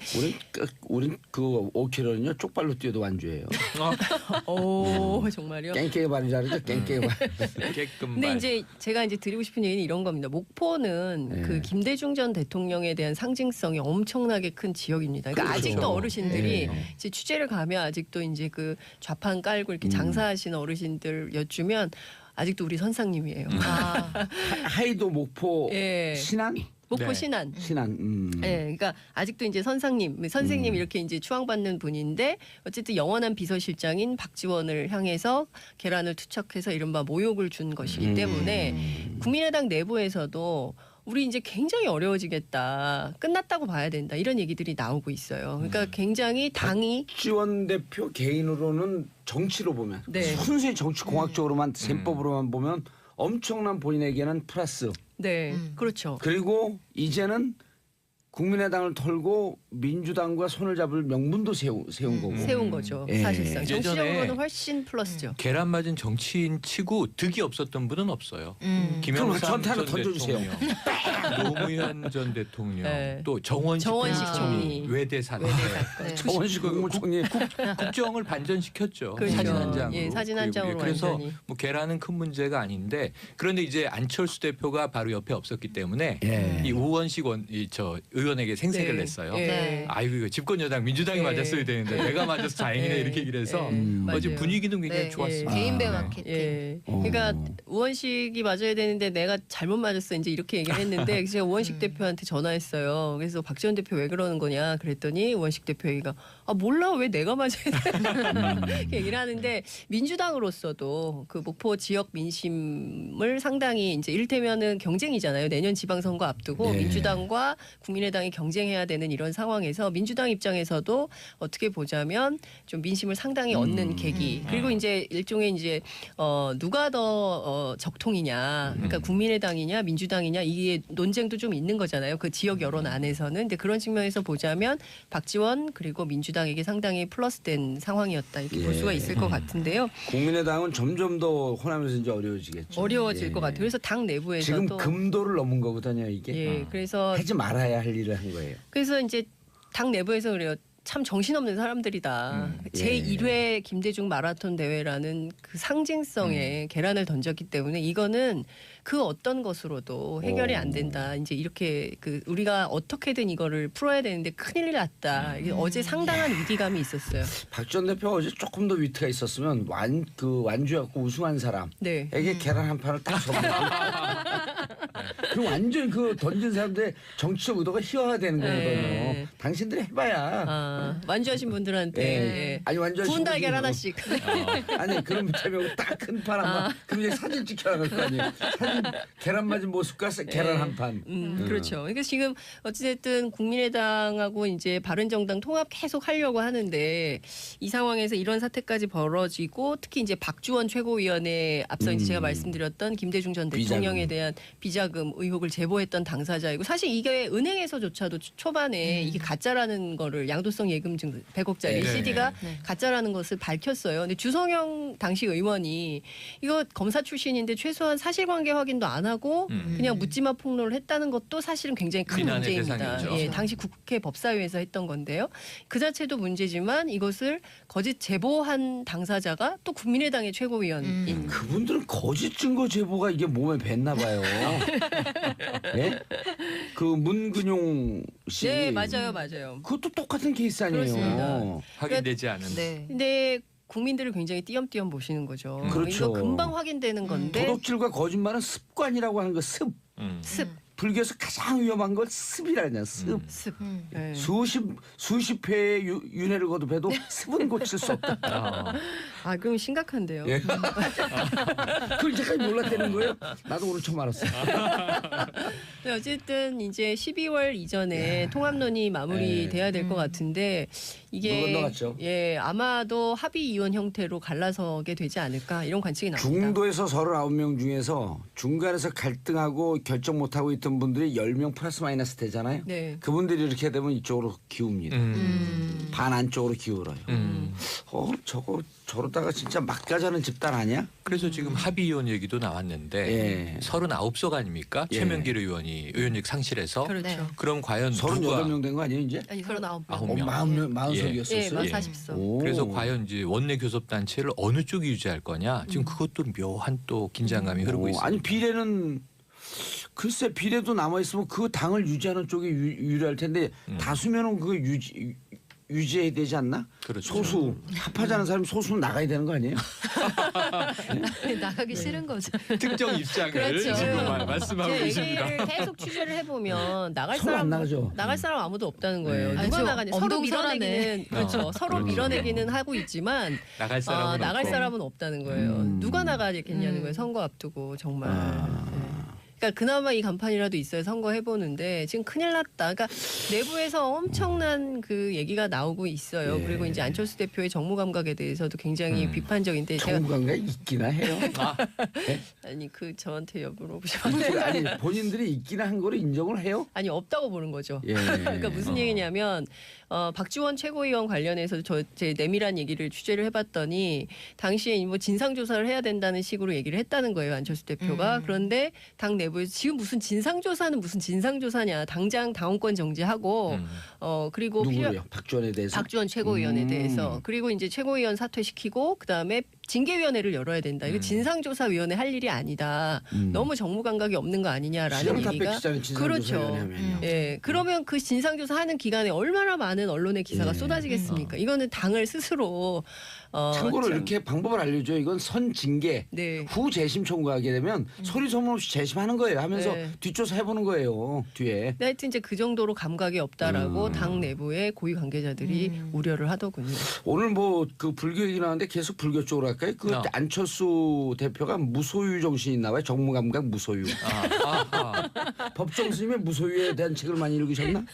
우린 그 5km는요 쪽발로 뛰어도 완주예요. 오 정말요. 깽깽이 발이 잘하죠. 깽깽이 발. 깨끔 근데 이제 제가 이제 드리고 싶은 얘기는 이런 겁니다. 목포는 네. 그 김대중 전 대통령에 대한 상징성이 엄청나게 큰 지역입니다. 그러니까 그렇죠. 아직도 어르신들이 네. 이제 취재를 가면 아직도 이제 그 좌판 깔고 이렇게 장사하시는 어르신들 여쭈면 아직도 우리 선상님이에요. 아, 하이도 목포 예. 신안 목포 네. 신안. 신안. 예, 그러니까 아직도 이제 선생님 이렇게 이제 추앙받는 분인데 어쨌든 영원한 비서실장인 박지원을 향해서 계란을 투척해서 이른바 모욕을 준 것이기 때문에 국민의당 내부에서도 우리 이제 굉장히 어려워지겠다. 끝났다고 봐야 된다. 이런 얘기들이 나오고 있어요. 그러니까 굉장히 당이 지원 대표 개인으로는 정치로 보면 네. 순수히 정치 공학적으로만 셈법으로만 보면 엄청난 본인에게는 플러스. 네, 그렇죠. 그리고 이제는 국민의당을 털고 민주당과 손을 잡을 명분도 세운 거고. 세운 거죠. 예. 사실상 예전에 정치적으로는 훨씬 플러스죠. 계란 맞은 정치인 치고 득이 없었던 분은 없어요. 김영삼 그럼 저한테 하나 전 던져주세요. 대통령, 노무현 전 대통령, 네. 또 정원식 총리. 외대 사태. 네. 정원식 국무총리 국정을 반전시켰죠. 그렇죠. 사진 한 장으로. 예, 사진 한 장으로 그래서 완전히. 뭐 계란은 큰 문제가 아닌데 그런데 이제 안철수 대표가 바로 옆에 없었기 때문에 예. 이 우원식 의원에게 생색을 네. 냈어요. 예. 네. 아이고 이거 집권 여당 민주당이 예. 맞았어야 되는데 내가 맞아서 다행이네 예. 이렇게 얘기를 해서 예. 어제 맞아요. 분위기는 굉장히 네. 좋았습니다. 개인 배 아. 마케팅. 예. 그러니까 우원식이 맞아야 되는데 내가 잘못 맞았어 이제 이렇게 얘기를 했는데 제가 우원식 대표한테 전화했어요. 그래서 박지원 대표 왜 그러는 거냐 그랬더니 우원식 대표 얘기가 아 몰라 왜 내가 맞아야 돼 이렇게 얘기를 하는데 민주당으로서도 그 목포 지역 민심을 상당히 이제 이를테면은 경쟁이잖아요. 내년 지방선거 앞두고 예. 민주당과 국민의당이 경쟁해야 되는 이런 상황에서 민주당 입장에서도 어떻게 보자면 좀 민심을 상당히 얻는 계기 그리고 이제 일종의 이제 누가 더 적통이냐 그러니까 국민의당이냐 민주당이냐 이게 논쟁도 좀 있는 거잖아요. 그 지역 여론 안에서는 근데 그런 측면에서 보자면 박지원 그리고 민주당에게 상당히 플러스된 상황이었다 이렇게 볼 예. 수가 있을 것 같은데요. 국민의당은 점점 더 호남에서 이제 어려워지겠죠. 어려워질 예. 것 같아요. 그래서 당 내부에서도 지금 금도를 넘은 거거든요 이게. 예 그래서 하지 말아야 할 일을 한 거예요. 그래서 이제 당 내부에서 그래요. 참 정신없는 사람들이다. 제 1회 김대중 마라톤 대회라는 그 상징성에 계란을 던졌기 때문에 이거는 그 어떤 것으로도 해결이 안 된다. 이제 이렇게 그 우리가 어떻게든 이거를 풀어야 되는데 큰일 났다. 이게 어제 상당한 위기감이 있었어요. 박 전 대표 어제 조금 더 위트가 있었으면 완주해갖고 우승한 사람에게 네. 계란 한 판을 딱 접는. 그 완전 그 던진 사람들의 정치적 의도가 희화화되는 거거든요. 네. 당신들이 해봐야. 아, 완주하신 분들한테 예. 아니 완전 구운 달걀 하나씩. 아니 그럼 제명 딱 큰 판 한 판. 그럼 이제 사진 찍혀나갈 거 아니에요. 사진 계란 맞은 모습과 계란 한 판. 그렇죠. 그러니까 지금 어찌됐든 국민의당하고 이제 바른정당 통합 계속 하려고 하는데 이 상황에서 이런 사태까지 벌어지고 특히 이제 박주원 최고위원회 앞서 이제 제가 말씀드렸던 김대중 전 대통령에 대한 비자금 의혹을 제보했던 당사자이고 사실 이게 은행에서조차도 초반에 이게 가짜라는 거를 양도성 예금증 100억짜리 네. CD가 네. 가짜라는 것을 밝혔어요. 근데 주성영 당시 의원이 이거 검사 출신인데 최소한 사실관계 확인도 안 하고 그냥 묻지마 폭로를 했다는 것도 사실은 굉장히 큰 비난의 문제입니다. 대상이죠. 예, 당시 국회 법사위에서 했던 건데요. 그 자체도 문제지만 이것을 거짓 제보한 당사자가 또 국민의당의 최고위원인 그분들은 거짓 증거 제보가 이게 몸에 뱄나 봐요. 예? 그 문근용 씨. 네, 맞아요. 그것도 똑같은 케이스 아니에요. 그렇습니다. 확인되지 않은. 네. 근데 국민들을 굉장히 띄엄띄엄 보시는 거죠. 그렇죠. 이거 금방 확인되는 건데 도덕질과 거짓말은 습관이라고 하는 거 습. 습. 불교에서 가장 위험한 건 습이라냐 습. 습. 음. 네. 수십 회의 윤회를 거듭해도 습은 고칠 수 없다. 아, 그럼 심각한데요. 예. 그걸 이제까지 몰랐다는 거예요? 나도 오늘 처음 알았어. 네, 어쨌든 이제 12월 이전에 통합론이 마무리돼야 될 것 같은데 물 이게 건너갔죠. 예 아마도 합의 이혼 형태로 갈라서게 되지 않을까 이런 관측이 나옵니다. 중도에서 39명 중에서 중간에서 갈등하고 결정 못하고 있던 분들이 10명 플러스 마이너스 되잖아요. 네. 그분들이 이렇게 되면 이쪽으로 기웁니다. 반 안쪽으로 기울어요. 저러다가 진짜 막 가자는 집단 아니야? 그래서 지금 합의 이혼 얘기도 나왔는데 예. 39석 아닙니까? 예. 최명길 의원이 의원직 상실해서 그렇죠. 네. 그럼 과연 누가 38명 된 거 아니에요 이제? 아니 39명. 9명. 40석이었어요. 예, 만 40석. 그래서 과연 이제 원내 교섭 단체를 어느 쪽이 유지할 거냐? 지금 그것도 묘한 또 긴장감이 흐르고 있습니다. 아니 비례는 글쎄 비례도 남아 있으면 그 당을 유지하는 쪽이 유리할 텐데 다수면은 그거 유지해야 되지 않나? 그렇죠. 소수 합하자는 사람이 소수는 나가야 되는 거 아니에요? 나가기 싫은 거죠. 특정 입장을 그렇죠. 지금 말씀하고 제 계십니다. 얘기를 계속 취재를 해보면 나갈 서로 안 사람 나가죠. 나갈 사람 아무도 없다는 거예요. 네. 누가 아니, 나가냐? 저 서로 엄동설하네. 밀어내기는 그렇죠. 서로 그렇죠. 밀어내기는 하고 있지만 나갈 사람은 나갈 없고. 사람은 없다는 거예요. 누가 나가겠냐는 거예요. 선거 앞두고 정말. 네. 그러니까 그나마 이 간판이라도 있어야 선거 해보는데 지금 큰일 났다. 그러니까 내부에서 엄청난 그 얘기가 나오고 있어요. 예. 그리고 이제 안철수 대표의 정무 감각에 대해서도 굉장히 비판적인데 제가 정부관가 있기나 해요. 아니 그 저한테 물어보시면 아니 본인들이 있기나 한 거를 인정을 해요? 아니 없다고 보는 거죠. 예. 그러니까 무슨 얘기냐면 박지원 최고위원 관련해서 제 내밀한 얘기를 취재를 해봤더니 당시에 뭐 진상 조사를 해야 된다는 식으로 얘기를 했다는 거예요 안철수 대표가. 그런데 당 내부에서 지금 무슨 진상 조사는 무슨 진상 조사냐 당장 당원권 정지하고 그리고 누구요? 박지원에 대해서? 박지원 최고위원에 대해서 그리고 이제 최고위원 사퇴시키고 그다음에 징계위원회를 열어야 된다. 이거 진상조사위원회 할 일이 아니다. 너무 정무 감각이 없는 거 아니냐라는 시정탑 얘기가 백지장의 진상조사위원회 하면요. 예, 그러면 그 진상조사 하는 기간에 얼마나 많은 언론의 기사가 예. 쏟아지겠습니까? 이거는 당을 스스로 참고로 참, 이렇게 방법을 알려줘요. 이건 선징계 네. 후 재심 청구하게 되면 소리 소문 없이 재심하는 거예요. 하면서 네. 뒷조사 해보는 거예요. 뒤에. 네, 하여튼 이제 그 정도로 감각이 없다라고 당 내부의 고위 관계자들이 우려를 하더군요. 오늘 뭐 그 불교 얘기 나왔는데 계속 불교 쪽으로 할까요? 그 안철수 대표가 무소유 정신이 나와요. 정무감각 무소유. 법정 스님의 무소유에 대한 책을 많이 읽으셨나?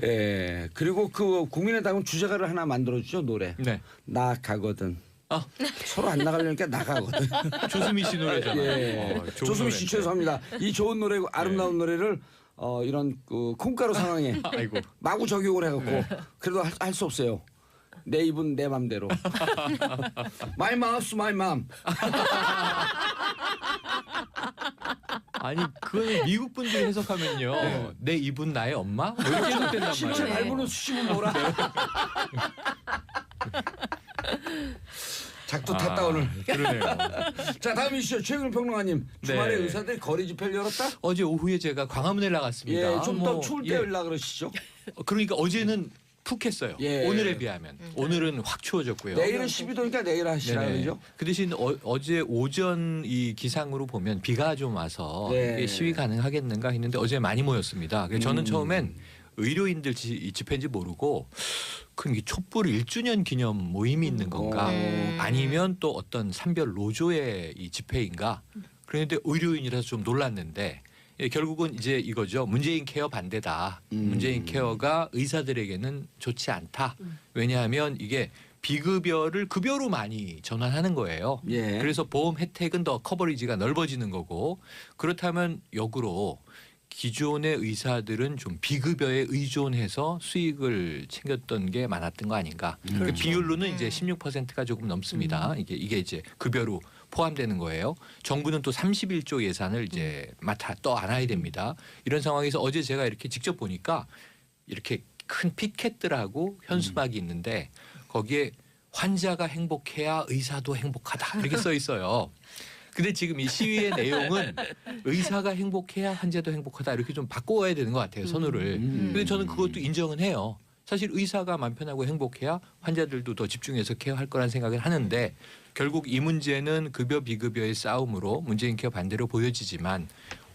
예. 그리고 그 국민의당은 주제가를 하나 만들어주죠 노래. 네. 나 가거든. 서로 안 나가려니까 나가거든. 조수미 씨 노래잖아요. 예. 좋은 조수미 씨 노래인데. 죄송합니다. 이 좋은 노래, 아름다운 노래를 이런 그 콩가루 상황에 아이고. 마구 적용을 해갖고 그래도 할 수 없어요. 내 입은 내 맘대로. My mouth, my mom. 아니 그거는 미국 분들이 해석하면요. 내 입은 나의 엄마? 뭐 이렇게 해석된단 신체 말이에요. 발부는 수식은 뭐라. 작두 탔다 오늘. 그러네요. 자 다음 이슈 최근 평론가님. 주말에 네. 의사들이 거리 집회를 열었다? 어제 오후에 제가 광화문에 나갔습니다. 예, 좀 더 뭐, 추울 때 예. 열라 그러시죠. 그러니까 어제는 푹 했어요. 예. 오늘에 비하면. 오늘은 확 추워졌고요. 내일은 12도니까 내일 하시라 네네. 그러죠. 그 대신 어제 오전 이 기상으로 보면 비가 좀 와서 네. 이게 시위 가능하겠는가 했는데 어제 많이 모였습니다. 그래서 저는 처음엔 의료인들 집회인지 모르고 그 촛불 1주년 기념 모임이 있는 건가 아니면 또 어떤 산별 노조의 이 집회인가 그런데 의료인이라서 좀 놀랐는데 예, 결국은 이제 이거죠. 문재인 케어 반대다. 문재인 케어가 의사들에게는 좋지 않다. 왜냐하면 이게 비급여를 급여로 많이 전환하는 거예요. 예. 그래서 보험 혜택은 더 커버리지가 넓어지는 거고 그렇다면 역으로 기존의 의사들은 좀 비급여에 의존해서 수익을 챙겼던 게 많았던 거 아닌가. 그 비율로는 이제 16%가 조금 넘습니다. 이게 이제 급여로 포함되는 거예요. 정부는 또 31조 예산을 이제 맡아 또 안아야 됩니다. 이런 상황에서 어제 제가 이렇게 직접 보니까 이렇게 큰 피켓들하고 현수막이 있는데 거기에 환자가 행복해야 의사도 행복하다 이렇게 써 있어요. 근데 지금 이 시위의 내용은 의사가 행복해야 환자도 행복하다 이렇게 좀 바꿔야 되는 것 같아요. 선호를. 근데 저는 그것도 인정은 해요. 사실 의사가 마음 편하고 행복해야 환자들도 더 집중해서 케어할 거란 생각을 하는데 결국 이 문제는 급여 비급여의 싸움으로 문재인 케어 반대로 보여지지만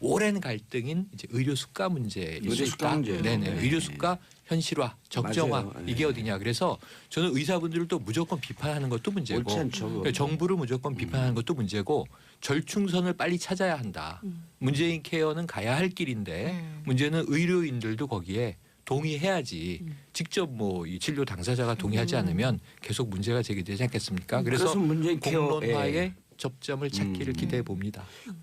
오랜 갈등인 이제 의료 수가 문제일 의료 수 수가 있다. 문제요. 네네. 네. 의료 수가 현실화, 적정화 맞아요. 이게 어디냐. 그래서 저는 의사분들을 또 무조건 비판하는 것도 문제고 옳지 않죠. 그거. 정부를 무조건 비판하는 것도 문제고 절충선을 빨리 찾아야 한다. 문재인 케어는 가야 할 길인데 문제는 의료인들도 거기에 동의해야지 직접 뭐 이 진료 당사자가 동의하지 않으면 계속 문제가 제기되지 않겠습니까? 그래서 문재인 케어 공론화의 접점을 찾기를 기대해 봅니다.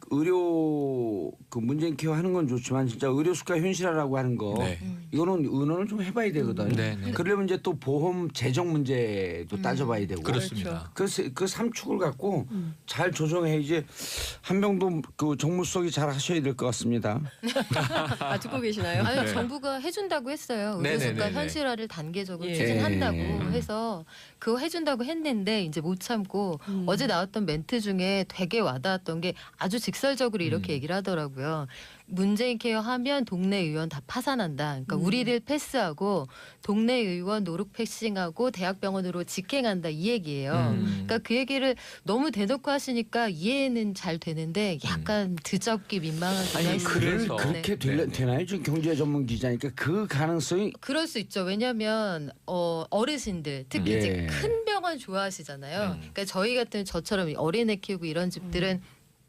의료 그 문재인 케어 하는 건 좋지만 진짜 의료 수가 현실화라고 하는 거 네. 이거는 의논을 좀 해봐야 되거든요. 네, 네. 그러려면 이제 또 보험 재정 문제도 따져봐야 되고. 그렇습니다. 그 삼축을 갖고 잘 조정해 이제 한병도 그 정무수석이 잘 하셔야 될 것 같습니다. 아 듣고 계시나요? 아유 네. 정부가 해준다고 했어요. 네네네네. 의료수가 현실화를 단계적으로 예. 추진한다고 예. 해서 그거 해준다고 했는데 이제 못 참고 어제 나왔던 멘트 중에 되게 와닿았던 게 아주 직설적으로 이렇게 얘기를 하더라고요. 문재인 케어 하면 동네 의원 다 파산한다. 그러니까 우리를 패스하고 동네 의원 노룩 패싱하고 대학병원으로 직행한다 이 얘기예요. 그러니까 그 얘기를 너무 대놓고 하시니까 이해는 잘 되는데 약간 드럽기 민망하기도 아니, 했어요. 그래서 그렇게 네. 되나요? 지금 경제 전문 기자니까 그 가능성이 그럴 수 있죠. 왜냐하면 어르신들 특히 예. 이제 큰 병원 좋아하시잖아요. 그러니까 저희 같은 저처럼 어린애 키우고 이런 집들은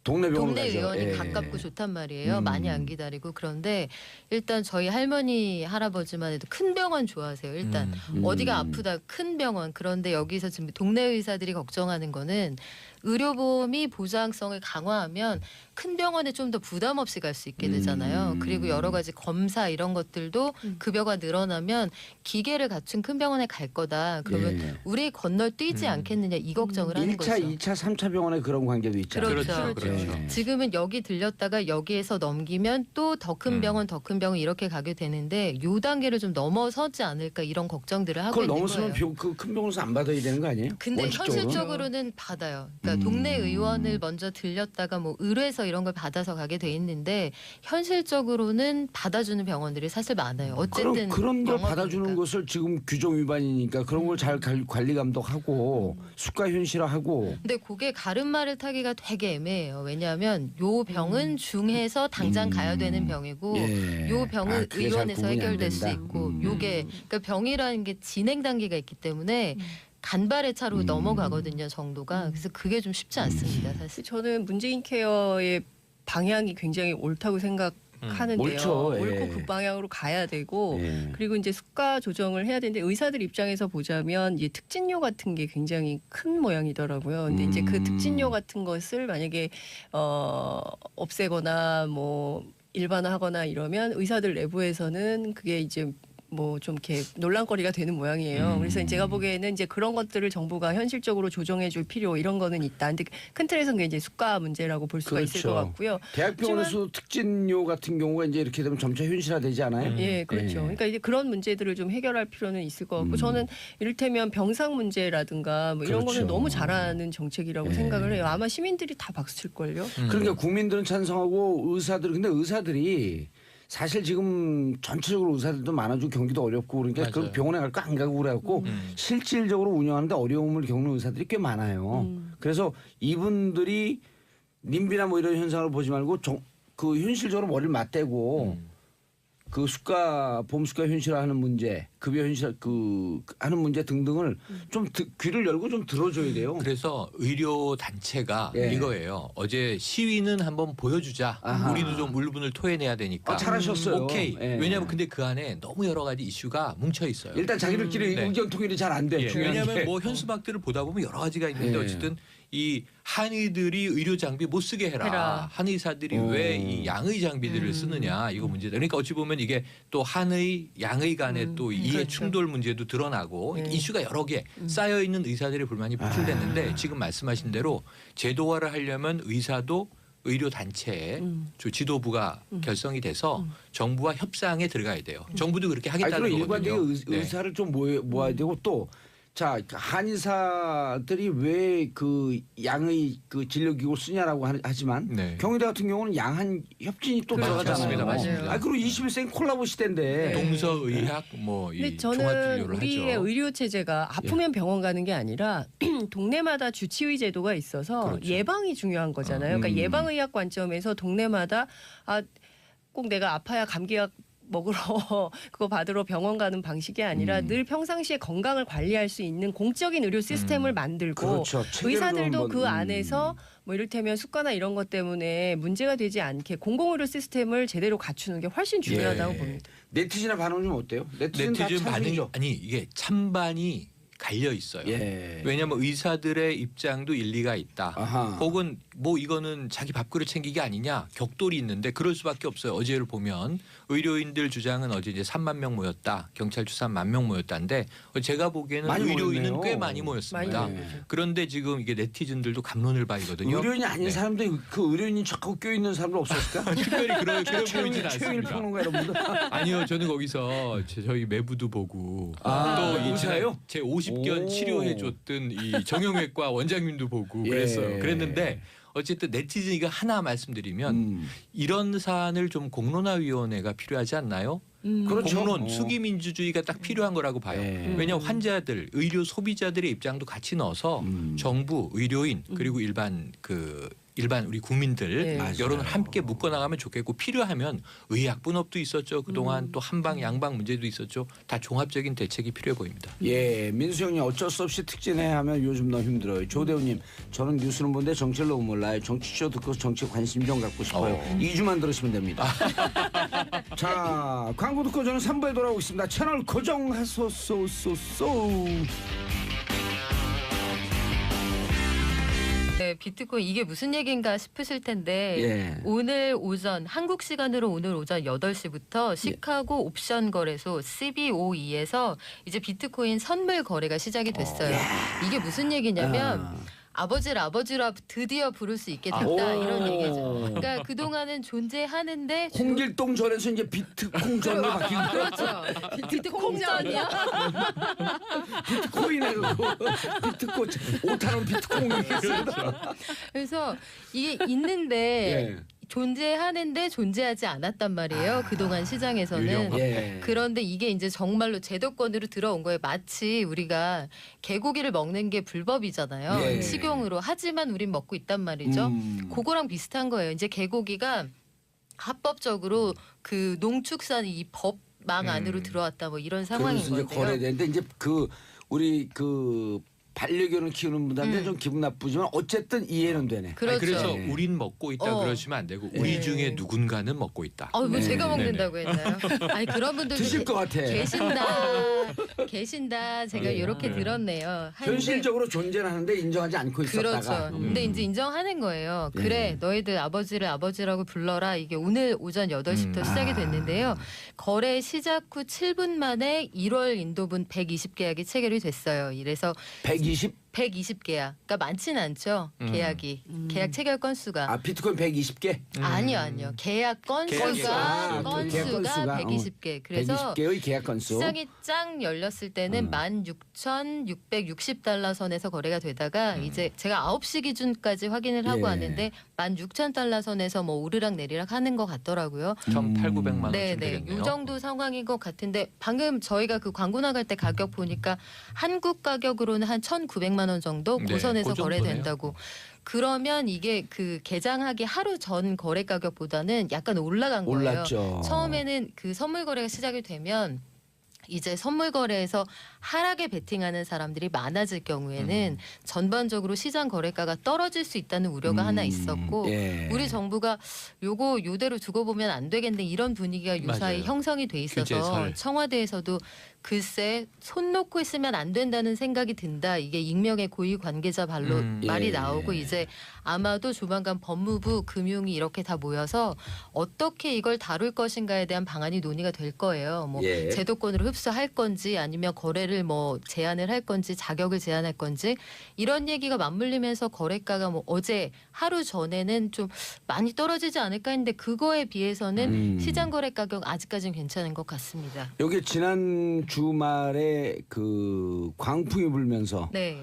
동네 병원 동네 가죠. 의원이 예. 가깝고 좋단 말이에요. 많이 안 기다리고. 그런데 일단 저희 할머니 할아버지만 해도 큰 병원 좋아하세요. 일단 어디가 아프다 큰 병원. 그런데 여기서 지금 동네 의사들이 걱정하는 거는 의료보험이 보장성을 강화하면 큰 병원에 좀 더 부담 없이 갈 수 있게 되잖아요. 그리고 여러 가지 검사 이런 것들도 급여가 늘어나면 기계를 갖춘 큰 병원에 갈 거다. 그러면 예. 우리 건널뛰지 않겠느냐 이 걱정을 하는 1차, 거죠. 2차, 3차 병원에 그런 관계도 있잖아요. 그렇죠. 그렇죠. 예. 지금은 여기 들렸다가 여기에서 넘기면 또 더 큰 병원, 더 큰 병원 이렇게 가게 되는데 요 단계를 좀 넘어서지 않을까 이런 걱정들을 하고 그걸 있는 넘었으면 거예요. 그 큰 병원에서 안 받아야 되는 거 아니에요? 근데 원칙적으로는? 현실적으로는 받아요. 그러니까 동네 의원을 먼저 들렸다가 뭐 의뢰서 이런 걸 받아서 가게 돼 있는데 현실적으로는 받아주는 병원들이 사실 많아요. 어쨌든 그런 걸 영업이니까. 받아주는 것을 지금 규정 위반이니까 그런 걸 잘 관리 감독하고 수가 현실화하고 근데 그게 가름말을 타기가 되게 애매해요. 왜냐하면 요 병은 중해서 당장 가야 되는 병이고 예. 요 병은 그게 잘 의원에서 구분이 안 해결될 수 된다. 있고 요게 그러니까 병이라는 게 진행 단계가 있기 때문에 간발의 차로 넘어가거든요 정도가. 그래서 그게 좀 쉽지 않습니다 사실. 저는 문재인 케어의 방향이 굉장히 옳다고 생각하는데요. 옳죠. 예. 옳고 그 방향으로 가야 되고 예. 그리고 이제 수가 조정을 해야 되는데 의사들 입장에서 보자면 이제 특진료 같은 게 굉장히 큰 모양이더라고요. 근데 이제 그 특진료 같은 것을 만약에 없애거나 뭐 일반화하거나 이러면 의사들 내부에서는 그게 이제 뭐 좀 이렇게 논란거리가 되는 모양이에요. 그래서 제가 보기에는 이제 그런 것들을 정부가 현실적으로 조정해줄 필요 이런 거는 있다. 근데 큰 틀에서는 그게 이제 수가 문제라고 볼 수가 있을 것 같고요. 대학병원에서도 특진료 같은 경우가 이제 이렇게 되면 점차 현실화되지 않아요? 예, 그렇죠. 그러니까 이제 그런 문제들을 좀 해결할 필요는 있을 것 같고 저는 이를테면 병상 문제라든가 뭐 이런 그렇죠. 거는 너무 잘하는 정책이라고 예. 생각을 해요. 아마 시민들이 다 박수 칠 걸요. 그러니까 국민들은 찬성하고 의사들 근데 의사들이 사실 지금 전체적으로 의사들도 많아지고 경기도 어렵고 그러니까 그 맞아요. 병원에 갈까 안 가고 그래갖고 실질적으로 운영하는데 어려움을 겪는 의사들이 꽤 많아요. 그래서 이분들이 님비나 뭐 이런 현상을 보지 말고 그 현실적으로 머리를 맞대고 그 보험 수가 현실화하는 문제, 급여 현실 하는 문제 등등을 좀 귀를 열고 좀 들어줘야 돼요. 그래서 의료 단체가 예. 이거예요. 어제 시위는 한번 보여주자. 아하. 우리도 좀 울분을 토해내야 되니까. 잘하셨어요. 오케이. 예. 왜냐하면 근데 그 안에 너무 여러 가지 이슈가 뭉쳐 있어요. 일단 자기들끼리 네. 의견 통일이 잘 안 돼. 예, 중요한 왜냐하면 게. 뭐 현수막들을 보다 보면 여러 가지가 있는데 예. 어쨌든 이 한의들이 의료 장비 못 쓰게 해라. 한의사들이 왜 이 양의 장비들을 쓰느냐 이거 문제다. 그러니까 어찌 보면 이게 또 한의, 양의 간의 또 이해 그렇죠. 충돌 문제도 드러나고 네. 이슈가 여러 개 쌓여 있는 의사들의 불만이 분출됐는데 지금 말씀하신 대로 제도화를 하려면 의사도 의료 단체의 지도부가 결성이 돼서 정부와 협상에 들어가야 돼요. 정부도 그렇게 아니, 하겠다는 그럼 거거든요. 일관되게 네. 의사를 좀 모아야 되고 또 자, 한의사들이 왜 그 양의 그 진료기구를 쓰냐라고 하지만 네. 경희대 같은 경우는 양한 협진이 또 그렇죠. 들어가잖아요. 맞습니다. 아, 그리고 21세기 콜라보 시대인데. 동서의학 뭐 근데 이 저는 종합진료를 우리의 하죠. 의료 체제가 아프면 병원 가는 게 아니라 동네마다 주치의 제도가 있어서 그렇죠. 예방이 중요한 거잖아요. 그러니까 예방의학 관점에서 동네마다 꼭 내가 아파야 감기약 먹으러 그거 받으러 병원 가는 방식이 아니라 늘 평상시에 건강을 관리할 수 있는 공적인 의료 시스템을 만들고 그렇죠. 의사들도 한번, 그 안에서 뭐 이를테면 숙가나 이런 것 때문에 문제가 되지 않게 공공의료 시스템을 제대로 갖추는 게 훨씬 중요하다고 예. 봅니다. 네티즌의 반응 좀 어때요? 네티즌 다 네티즌 반응이 찬성이죠? 아니 이게 찬반이 갈려 있어요. 예. 왜냐하면 의사들의 입장도 일리가 있다. 아하. 혹은 뭐 이거는 자기 밥그릇 챙기기 아니냐 격돌이 있는데 그럴 수밖에 없어요. 어제를 보면 의료인들 주장은 어제 이제 3만 명 모였다. 경찰 추산 1만 명 모였다는데 제가 보기에는 많이 의료인은 모였네요. 꽤 많이 모였습니다. 많이 모였죠. 그런데 지금 이게 네티즌들도 감론을 봐이거든요. 의료인이 아닌 네. 사람들 그 의료인인 척하고 껴있는 사람들 없었을까? 특별히 그래 보이진 최영일 않습니다. 평론가 여러분들. 아니요, 저는 거기서 저희 매부도 보고 아, 또 의사예요? 제 50견 오. 치료해줬던 이 정형외과 원장님도 보고 예. 그랬어요. 그랬는데 어쨌든 네티즌 이거 하나 말씀드리면 이런 사안을 좀 공론화위원회가 필요하지 않나요? 그렇죠. 공론 어. 수기민주주의가 딱 필요한 거라고 봐요. 예. 왜냐하면 환자들, 의료 소비자들의 입장도 같이 넣어서 정부, 의료인 그리고 일반 우리 국민들 네. 맞아요. 여론을 함께 묶어 나가면 좋겠고 필요하면 의약분업도 있었죠. 그동안 또 한방 양방 문제도 있었죠. 다 종합적인 대책이 필요해 보입니다. 예, 민수 형님 어쩔 수 없이 특진해야 하면 요즘 너무 힘들어요. 조대우님, 저는 뉴스는 본데 정치를 너무 몰라요. 정치쇼 듣고 정치 관심 좀 갖고 싶어요. 2주만 들으시면 됩니다. 자, 광고 듣고 저는 3부에 돌아오겠습니다. 채널 고정하소소소소. 네, 비트코인 이게 무슨 얘기인가 싶으실 텐데 예. 오늘 오전 한국 시간으로 오늘 오전 8시부터 시카고 옵션 거래소 CBOE에서 이제 비트코인 선물 거래가 시작이 됐어요. 이게 무슨 얘기냐면 아버지를 아버지로 드디어 부를 수 있게 됐다 이런 얘기죠. 그러니까 그동안은 존재하는데 홍길동 전에서 이제 비트콩전으로 바뀐 거. 그렇죠. 비트콩전이요? 비트코인에 비트코 5탄원 비트콩이 있습니다. 그래서 이게 있는데 예. 존재하는데 존재하지 않았단 말이에요. 그동안 시장에서는. 유령화. 예. 그런데 이게 이제 정말로 제도권으로 들어온 거예요. 마치 우리가 개고기를 먹는 게 불법이잖아요. 예. 식용으로. 하지만 우린 먹고 있단 말이죠. 그거랑 비슷한 거예요. 이제 개고기가 합법적으로 그 농축산 이 법망 안으로 들어왔다 뭐 이런 상황인 그래서 이제 건데요. 거래되는데 이제 그 우리 그 반려견을 키우는 분들한테 좀 기분 나쁘지만 어쨌든 이해는 되네. 그렇죠. 그래서 네. 우린 먹고 있다 그러시면 안 되고 우리 네. 중에 누군가는 먹고 있다. 뭐 네. 제가 먹는다고 했나요? 아니 그런 분들도 드실 것 같아. 계신다. 제가 이렇게 들었네요. 하는데 현실적으로 존재는 하는데 인정하지 않고 있었다가. 그렇죠. 근데 이제 인정하는 거예요. 그래, 너희들 아버지를 아버지라고 불러라. 이게 오늘 오전 8시부터 시작이 됐는데요. 거래 시작 후 7분 만에 1월 인도분 120계약이 체결이 됐어요. 이래서 120? 120계약. 그러니까 많지는 않죠. 계약이. 계약 체결 건수가. 아 비트코인 120개? 아니요. 계약 건수가 계약 건수가 120개. 그래서 120개의 계약 건수. 시장이 짱 열렸을 때는 16,660달러 선에서 거래가 되다가 이제 제가 9시 기준까지 확인을 하고 예. 왔는데 16,000달러 선에서 뭐 오르락 내리락 하는 것 같더라고요. 1,800만 원쯤 네네. 되겠네요. 이 정도 상황인 것 같은데 방금 저희가 그 광고 나갈 때 가격 보니까 한국 가격으로는 한 1,900만 원 정도 네, 고선에서 그 정도네요. 거래된다고. 그러면 이게 그 개장하기 하루 전 거래 가격보다는 약간 올라간 거예요. 올랐죠. 처음에는 그 선물 거래가 시작이 되면 이제 선물 거래에서 하락에 베팅하는 사람들이 많아질 경우에는 전반적으로 시장 거래가가 떨어질 수 있다는 우려가 하나 있었고 예. 우리 정부가 요거 요대로 두고 보면 안 되겠네 이런 분위기가 유사히 맞아요. 형성이 돼 있어서 규제설. 청와대에서도 글쎄 손 놓고 있으면 안 된다는 생각이 든다. 이게 익명의 고위 관계자 발로 말이 예. 나오고 이제 아마도 조만간 법무부 금융이 이렇게 다 모여서 어떻게 이걸 다룰 것인가에 대한 방안이 논의가 될 거예요. 뭐 예. 제도권으로 흡수할 건지 아니면 거래를 뭐 제한을 할 건지 자격을 제한할 건지 이런 얘기가 맞물리면서 거래가가 뭐 어제 하루 전에는 좀 많이 떨어지지 않을까 했는데 그거에 비해서는 시장 거래 가격 아직까지는 괜찮은 것 같습니다. 여기 지난 주말에 그 광풍이 불면서 네.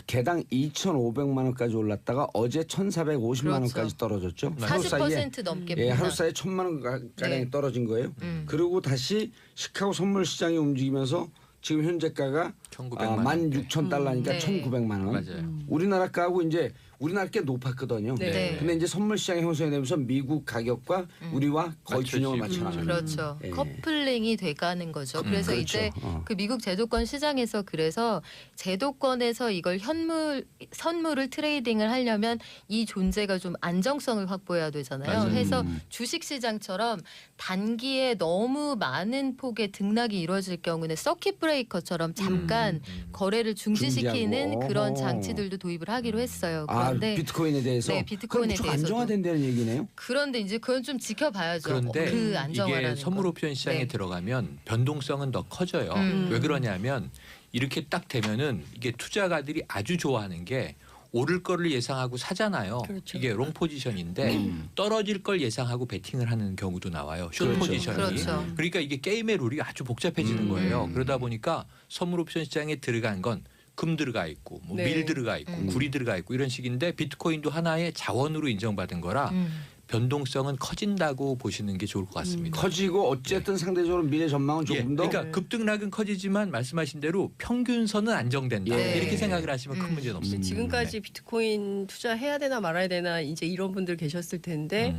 개당 2,500만 원까지 올랐다가 어제 1,450만 그렇죠. 원까지 떨어졌죠. 하루 사이에 40% 넘게 예, 하루 봅니다. 사이에 1,000만 원 가량이 네. 떨어진 거예요. 그리고 다시 시카고 선물 시장이 움직이면서 지금 현재가가 1,900만 원. 16,000달러니까 네. 1,900만 원. 맞아요. 우리나라 가하고 이제 우리나라 꽤 높았거든요. 네. 근데 이제 선물 시장이 형성이 되면서 미국 가격과 우리와 거의 균형을 맞춰지고 맞춰나가는. 그렇죠. 예. 커플링이 돼가는 거죠. 그래서 그렇죠. 이제 그 미국 제도권 시장에서 그래서 제도권에서 이걸 선물을 트레이딩을 하려면 이 존재가 좀 안정성을 확보해야 되잖아요. 맞아요. 해서 주식 시장처럼 단기에 너무 많은 폭의 등락이 이루어질 경우는 서킷 브레이커처럼 잠깐 거래를 중지시키는 중지하고. 그런 어허. 장치들도 도입을 하기로 했어요. 아, 그런데 비트코인에 대해서. 네, 비트코인에 그럼 대해서도. 안정화된다는 얘기네요. 그런데 이제 그건 좀 지켜봐야죠. 그런데 그 안정화라는 이게 선물 건. 옵션 시장에 네. 들어가면 변동성은 더 커져요. 왜 그러냐면 이렇게 딱 되면은 이게 투자가들이 아주 좋아하는 게 오를 거를 예상하고 사잖아요. 그렇죠. 이게 롱 포지션인데 떨어질 걸 예상하고 베팅을 하는 경우도 나와요. 숏 그렇죠. 포지션이. 그렇죠. 그러니까 이게 게임의 룰이 아주 복잡해지는 거예요. 그러다 보니까 선물 옵션 시장에 들어간 건 금 들어가 있고 뭐 네. 밀 들어가 있고 구리 들어가 있고 이런 식인데 비트코인도 하나의 자원으로 인정받은 거라 변동성은 커진다고 보시는 게 좋을 것 같습니다. 커지고 어쨌든 상대적으로 미래 전망은 예, 조금 더 그러니까 급등락은 커지지만 말씀하신 대로 평균선은 안정된다. 예. 이렇게 생각을 하시면 큰 문제는 없습니다. 지금까지 비트코인 투자해야 되나 말아야 되나 이제 이런 분들 계셨을 텐데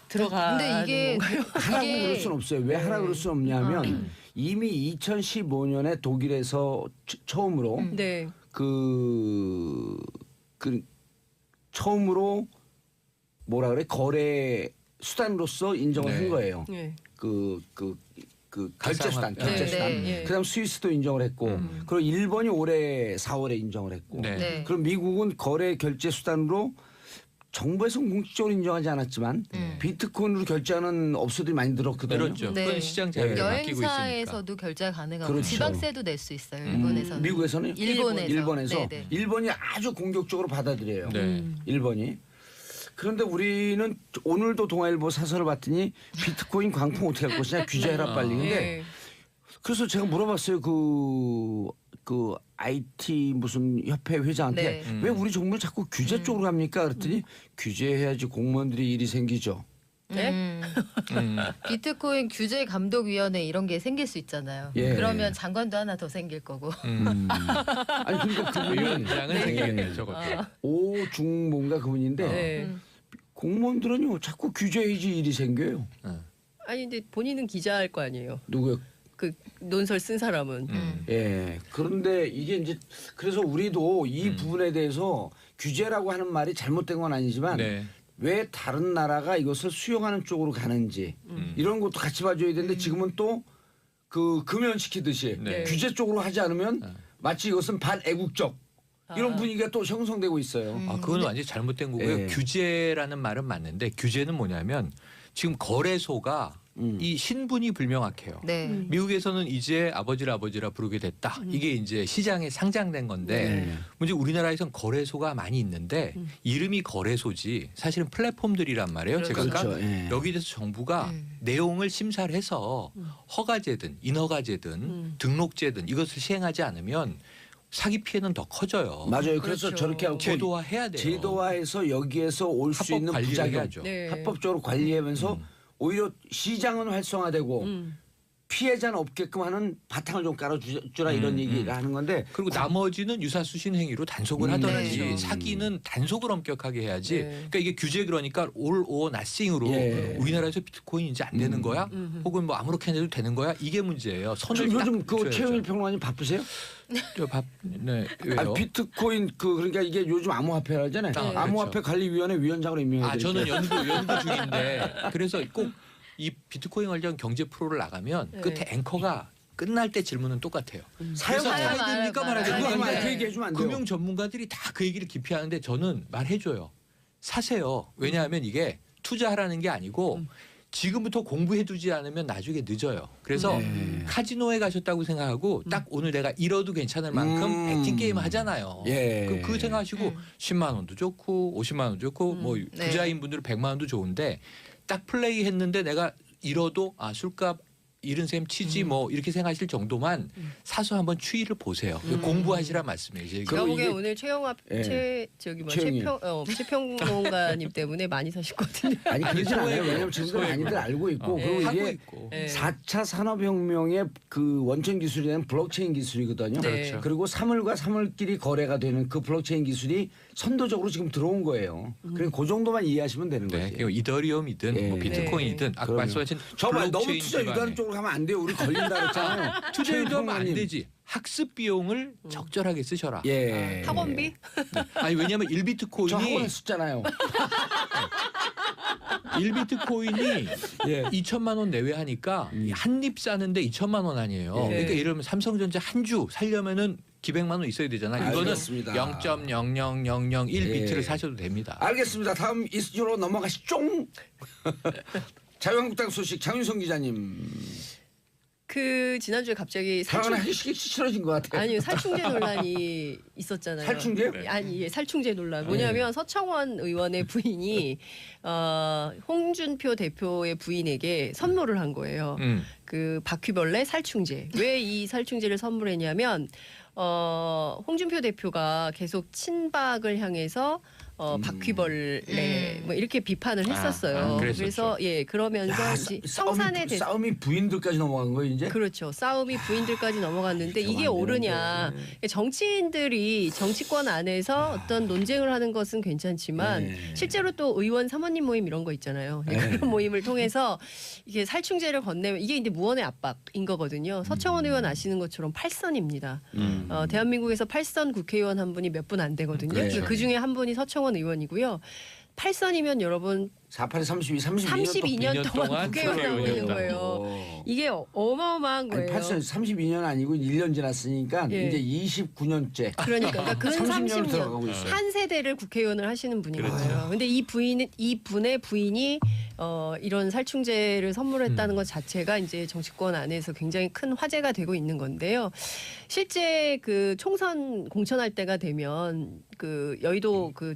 들어가. 근데 이게 하라고 그럴 수는 없어요. 왜 하라고 그럴 수는 없냐면 이미 2015년에 독일에서 처음으로 네. 그 처음으로 뭐라 그래 거래 수단으로서 인정을 네. 한 거예요. 네. 그 결제 수단, 가상화- 결제 네, 수단. 네, 네. 그다음 스위스도 인정을 했고, 그리고 일본이 올해 4월에 인정을 했고, 네. 네. 그럼 미국은 거래 결제 수단으로 정부에서 공식적으로 인정하지 않았지만 비트코인으로 결제하는 업소들이 많이 늘었거든요. 늘었죠. 네. 그건 시장 자유를 맡기고 있으니까. 여행사에서도 결제가 가능하고 그렇죠. 지방세도 낼 수 있어요. 일본에서는. 미국에서는 일본에서. 네네. 일본이 아주 공격적으로 받아들여요. 네. 일본이. 그런데 우리는 오늘도 동아일보 사설을 봤더니 비트코인 광풍 어떻게 할 것이냐 규제해라 빨리. 근데 네. 그래서 제가 물어봤어요. 그 IT 무슨 협회 회장한테 네. 왜 우리 정부는 자꾸 규제 쪽으로 갑니까? 그랬더니 규제해야지 공무원들이 일이 생기죠. 네? 비트코인 규제 감독위원회 이런 게 생길 수 있잖아요. 예. 그러면 장관도 하나 더 생길 거고. 아니 그러니까 그분이 위원장은 생기겠네요. 저것도. 오중모인가 그분인데 네. 공무원들은요 자꾸 규제해야지 일이 생겨요. 아니 근데 본인은 기자할 거 아니에요. 누구요? 그 논설 쓴 사람은. 예. 그런데 이게 이제 그래서 우리도 이 부분에 대해서 규제라고 하는 말이 잘못된 건 아니지만 네. 왜 다른 나라가 이것을 수용하는 쪽으로 가는지 이런 것도 같이 봐줘야 되는데 지금은 또 그 금연시키듯이 네. 규제 쪽으로 하지 않으면 마치 이것은 반애국적 이런 분위기가 또 형성되고 있어요. 아, 그건 완전히 잘못된 거고요. 예. 규제라는 말은 맞는데 규제는 뭐냐면 지금 거래소가 이 신분이 불명확해요. 네. 미국에서는 이제 아버지라 부르게 됐다. 이게 이제 시장에 상장된 건데 문제 우리나라에선 거래소가 많이 있는데 이름이 거래소지 사실은 플랫폼들이란 말이에요. 제가 그렇죠. 그러니까 예. 여기에 대해서 정부가 내용을 심사를 해서 허가제든 인허가제든 등록제든 이것을 시행하지 않으면 사기 피해는 더 커져요. 맞아요. 그래서 그렇죠. 저렇게 하고 제도화해야 돼요. 제도화해서 여기에서 올 수 합법 있는 관리를 부작용 해야죠. 네. 합법적으로 관리하면서 오히려 시장은 활성화되고 피해자는 없게끔 하는 바탕을 좀 깔아주라 이런 얘기를 하는 건데 그리고 나머지는 유사수신 행위로 단속을 하든지 네. 사기는 단속을 엄격하게 해야지. 네. 그러니까 이게 규제 그러니까 all or nothing으로 예. 우리나라에서 비트코인 이제 안 되는 거야? 혹은 뭐 아무렇게나 해도 되는 거야? 이게 문제예요. 선을 딱 요즘 그 붙여야죠. 최영일 평론가님 바쁘세요? 네, 왜요? 아, 비트코인 그러니까 이게 요즘 암호화폐라잖아요. 아, 그렇죠. 암호화폐 관리위원회 위원장으로 임명해 아, 드릴게요. 저는 연구 중인데 그래서 꼭 이 비트코인 관련 경제 프로를 나가면 네. 끝에 앵커가 끝날 때 질문은 똑같아요. 사용 그래서 사용 사야 됩니까 말아야 말아야 그거 됩니까? 아마 그 얘기 해주면 안 돼요. 금융 전문가들이 다 그 얘기를 기피하는데 저는 말해줘요. 사세요. 왜냐하면 이게 투자하라는 게 아니고 지금부터 공부해두지 않으면 나중에 늦어요. 그래서 카지노에 가셨다고 생각하고 딱 오늘 내가 잃어도 괜찮을 만큼 액팅 게임 하잖아요. 예. 그럼 그 생각하시고 10만 원도 좋고 50만 원도 좋고 뭐 부자인 분들은 100만 원도 좋은데 딱 플레이했는데 내가 잃어도 아 술값 잃은 셈 치지 뭐 이렇게 생각하실 정도만 사서 한번 추이를 보세요. 공부하시란 말씀이에요. 이제 제가 보기에 이게- 오늘 최영합 예. 최평 최평론가님 때문에 많이 사셨거든요. 아니 그렇지 소액, 않아요. 왜냐면 지금도 소액. 많이들 알고 있고 예. 그리고 하고 이게 있고. 예. 4차 산업혁명의 그 원천 기술이라는 블록체인 기술이거든요. 네. 그렇죠. 그리고 사물과 사물끼리 거래가 되는 그 블록체인 기술이 선도적으로 지금 들어온 거예요. 그러니까 그 정도만 이해하시면 되는 네, 거지. 그리고 이더리움이든 예. 뭐 비트코인이든 아까 그럼요. 말씀하신 저말 너무 블록체인 투자 유도하는 기반의 쪽으로 가면 안 돼요. 우리 걸린다 그랬잖아요. 투자 유도하면 안 최평론가님. 되지. 학습 비용을 적절하게 쓰셔라. 예. 학원비? 아니 왜냐하면 저 학원 1비트코인이 했었잖아요. 1비트코인이 예. 2천만 원 내외 하니까 한입 사는데 2천만 원 아니에요. 예. 그러니까 이러면 삼성전자 한 주 살려면은 기백만 원 있어야 되잖아. 이거는 알겠습니다. 0.00001비트를 예. 사셔도 됩니다. 알겠습니다. 다음 이슈로 넘어가시죠. 자유한국당 소식 장윤성 기자님. 그 지난주에 갑자기 사랑은 하기 싫어진 것 같아요. 아니요 살충제 논란이 있었잖아요. 살충제요? 아니 예, 살충제 논란. 뭐냐면 서청원 의원의 부인이 홍준표 대표의 부인에게 선물을 한 거예요. 그 바퀴벌레 살충제. 왜 이 살충제를 선물했냐면 홍준표 대표가 계속 친박을 향해서 바퀴벌레 뭐 이렇게 비판을 했었어요. 그랬었죠. 그래서 예 그러면서 야, 이제 성산에 대해서 싸움이 부인들까지 넘어간 거예요 이제? 그렇죠. 싸움이 부인들까지 넘어갔는데 이게 안 옳으냐. 정치인들이 정치권 안에서 어떤 논쟁을 하는 것은 괜찮지만 네. 실제로 또 의원 사모님 모임 이런 거 있잖아요. 그런 모임을 통해서 이게 살충제를 건네면 이게 이제 무언의 압박인 거거든요. 서청원 의원 아시는 것처럼 8선입니다. 대한민국에서 8선 국회의원 한 분이 몇 분 안 되거든요. 그렇죠. 그 중에 한 분이 서청원 의원이고요. 8선이면 여러분 48에 32, 32년 32년 동안 국회의원 하고 있는 국회의원이었다. 거예요. 이게 어마어마한 아니, 거예요. 32년 아니고 1년 지났으니까 예. 이제 29년째. 그러니까 근 30년을 30년 들어가고 있어요. 한 세대를 국회의원을 하시는 분인 그렇죠. 거예요. 근데 이 분의 부인이 이런 살충제를 선물했다는 것 자체가 이제 정치권 안에서 굉장히 큰 화제가 되고 있는 건데요. 실제 그 총선 공천할 때가 되면 그 여의도 그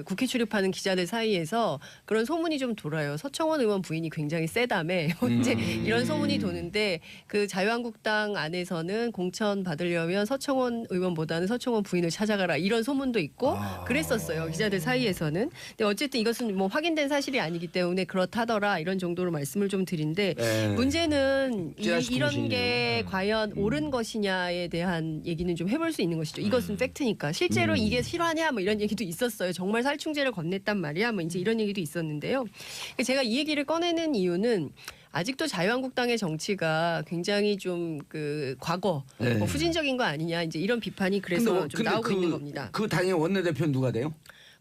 국회 출입하는 기자들 사이에서 그런 소문이 좀 돌아요. 서청원 의원 부인이 굉장히 세다며 이제 이런 소문이 도는데 그 자유한국당 안에서는 공천 받으려면 서청원 의원보다는 서청원 부인을 찾아가라 이런 소문도 있고 그랬었어요. 기자들 사이에서는. 근데 어쨌든 이것은 뭐 확인된 사실이 아니기 때문에 그렇다더라 이런 정도로 말씀을 좀 드린데 네. 문제는 찌라시 이런 통신이네요. 게 과연 옳은 것이냐에 대한 얘기는 좀 해볼 수 있는 것이죠. 이것은 팩트니까 실제로 이게 실화냐 뭐 이런 얘기도 있었어요. 정말 살충제를 건넸단 말이야. 뭐 이제 이런 얘기도 있었는데요. 제가 이 얘기를 꺼내는 이유는 아직도 자유한국당의 정치가 굉장히 좀 그 과거 네. 후진적인 거 아니냐 이제 이런 비판이 그래서 좀 나오고 있는 겁니다. 그 당의 원내대표는 누가 돼요?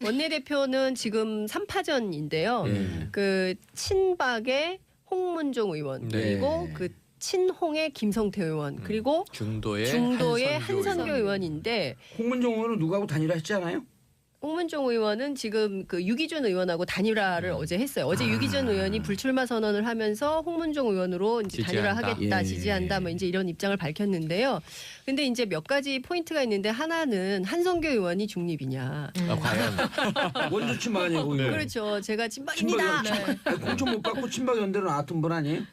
원내대표는 지금 3파전인데요. 네. 그 친박의 홍문종 의원 네. 그리고 그 친홍의 김성태 의원 그리고 중도의 한선교 의원인데 홍문종 의원은 누구하고 단일화했지 않아요? 홍문종 의원은 지금 그 유기준 의원하고 단일화를 어제 했어요. 어제 유기준 의원이 불출마 선언을 하면서 홍문종 의원으로 이제 지지한다. 단일화하겠다, 예. 지지한다, 뭐 이제 이런 입장을 밝혔는데요. 근데 이제 몇 가지 포인트가 있는데 하나는 한성교 의원이 중립이냐. 과연 원조 친박 아니고 이거. 그렇죠. 제가 친박입니다. 공천 못 받고 친박 연대로 나왔던 분 아니에요?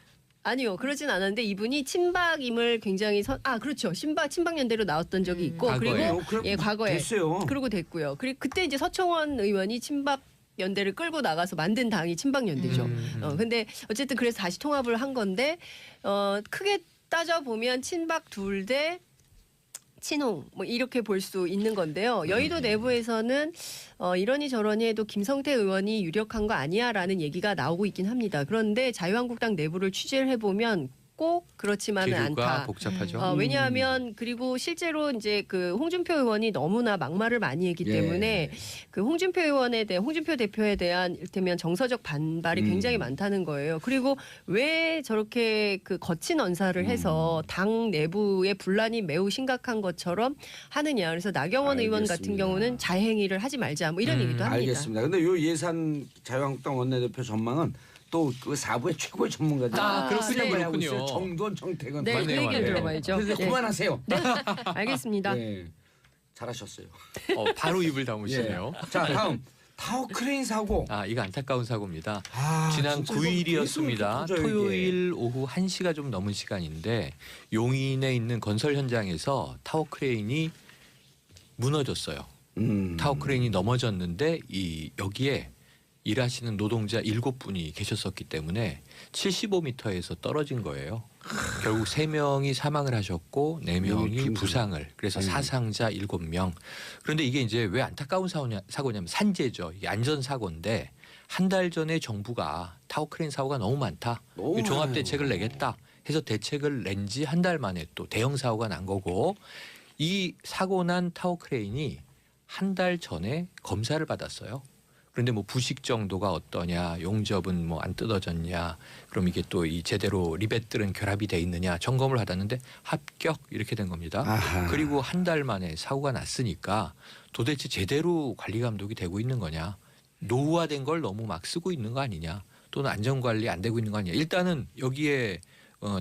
아니요, 그러진 않았는데 이분이 친박임을 굉장히 그렇죠. 친박 연대로 나왔던 적이 있고 과거에. 그리고 그럼 예 과거에 됐어요. 그러고 됐고요. 그리고 그때 이제 서청원 의원이 친박 연대를 끌고 나가서 만든 당이 친박 연대죠. 근데 어쨌든 그래서 다시 통합을 한 건데 크게 따져 보면 친박 둘 대 친홍 뭐 이렇게 볼 수 있는 건데요. 여의도 내부에서는 이러니 저러니 해도 김성태 의원이 유력한 거 아니야라는 얘기가 나오고 있긴 합니다. 그런데 자유한국당 내부를 취재를 해보면 꼭 그렇지만은 기류가 않다. 복잡하죠. 왜냐하면 그리고 실제로 이제 그 홍준표 의원이 너무나 막말을 많이 했기 예. 때문에 그 홍준표 대표에 대한 이를테면 정서적 반발이 굉장히 많다는 거예요. 그리고 왜 저렇게 그 거친 언사를 해서 당 내부의 분란이 매우 심각한 것처럼 하느냐. 그래서 나경원 의원 같은 알겠습니다. 경우는 자행위를 하지 말자 뭐 이런 얘기도 합니다. 알겠습니다. 근데 요 예산 자유한국당 원내대표 전망은 또 그 사부의 최고의 전문가들. 그렇군요, 네. 그렇군요. 정두원, 정태근. 네, 그 맞네요, 얘기를 맞네요. 들어봐야죠. 그래서 네. 그만하세요. 알겠습니다. 네. 잘하셨어요. 바로 입을 다무시네요. 예. 자 다음 타워 크레인 사고. 이거 안타까운 사고입니다. 아, 지난 진짜 이거 9일이었습니다. 계속 터져요, 이게. 토요일 오후 1시가 좀 넘은 시간인데 용인에 있는 건설 현장에서 타워 크레인이 무너졌어요. 타워 크레인이 넘어졌는데 여기에 일하시는 노동자 7분이 계셨었기 때문에 75m에서 떨어진 거예요. 결국 3명이 사망을 하셨고 4명이 부상을. 그래서 사상자 7명. 그런데 이게 이제 왜 안타까운 사고냐면 산재죠. 이게 안전사고인데 한 달 전에 정부가 타워 크레인 사고가 너무 많다. 너무 종합 많아요. 대책을 내겠다 해서 대책을 낸 지 한 달 만에 또 대형 사고가 난 거고 이 사고 난 타워 크레인이 한 달 전에 검사를 받았어요. 그런데 뭐 부식 정도가 어떠냐, 용접은 뭐 안 뜯어졌냐, 그럼 이게 또 이 제대로 리벳들은 결합이 돼 있느냐 점검을 받았는데 합격 이렇게 된 겁니다. 아하. 그리고 한 달 만에 사고가 났으니까 도대체 제대로 관리 감독이 되고 있는 거냐, 노후화된 걸 너무 막 쓰고 있는 거 아니냐, 또는 안전 관리 안 되고 있는 거 아니냐. 일단은 여기에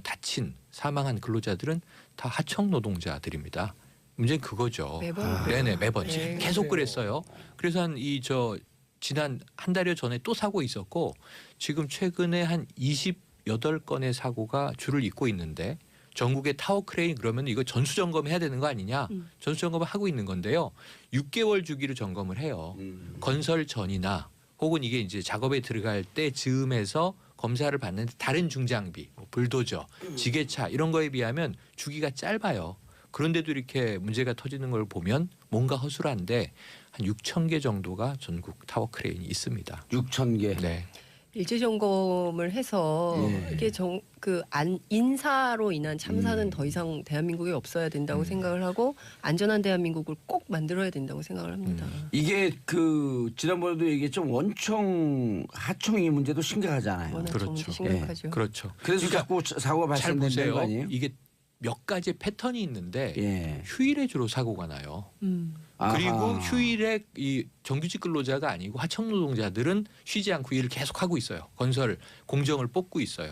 다친 사망한 근로자들은 다 하청 노동자들입니다. 문제는 그거죠. 매번 네네 매번 네. 계속 그랬어요. 그래서 지난 한 달여 전에 또 사고 있었고 지금 최근에 한 28건의 사고가 줄을 잇고 있는데 전국의 타워 크레인 그러면 이거 전수 점검해야 되는 거 아니냐? 전수 점검을 하고 있는 건데요. 6개월 주기로 점검을 해요. 건설 전이나 혹은 이게 이제 작업에 들어갈 때 즈음해서 검사를 받는데 다른 중장비, 뭐 불도저, 지게차 이런 거에 비하면 주기가 짧아요. 그런데도 이렇게 문제가 터지는 걸 보면 뭔가 허술한데 한 6천 개 정도가 전국 타워 크레인이 있습니다. 6천 개. 네. 일제 점검을 해서 예. 이게 인사로 인한 참사는 더 이상 대한민국에 없어야 된다고 생각을 하고 안전한 대한민국을 꼭 만들어야 된다고 생각을 합니다. 이게 그 지난번에도 얘기했지만 원청 하청이 문제도 심각하잖아요. 워낙 그렇죠. 정말 심각하죠. 그렇죠. 그래서 그러니까 자꾸 사고가 잘 발생되는 보세요. 거 아니에요? 이게 몇 가지 패턴이 있는데 예. 휴일에 주로 사고가 나요. 그리고 아하. 휴일에 이 정규직 근로자가 아니고 하청 노동자들은 쉬지 않고 일을 계속 하고 있어요. 건설 공정을 뽑고 있어요.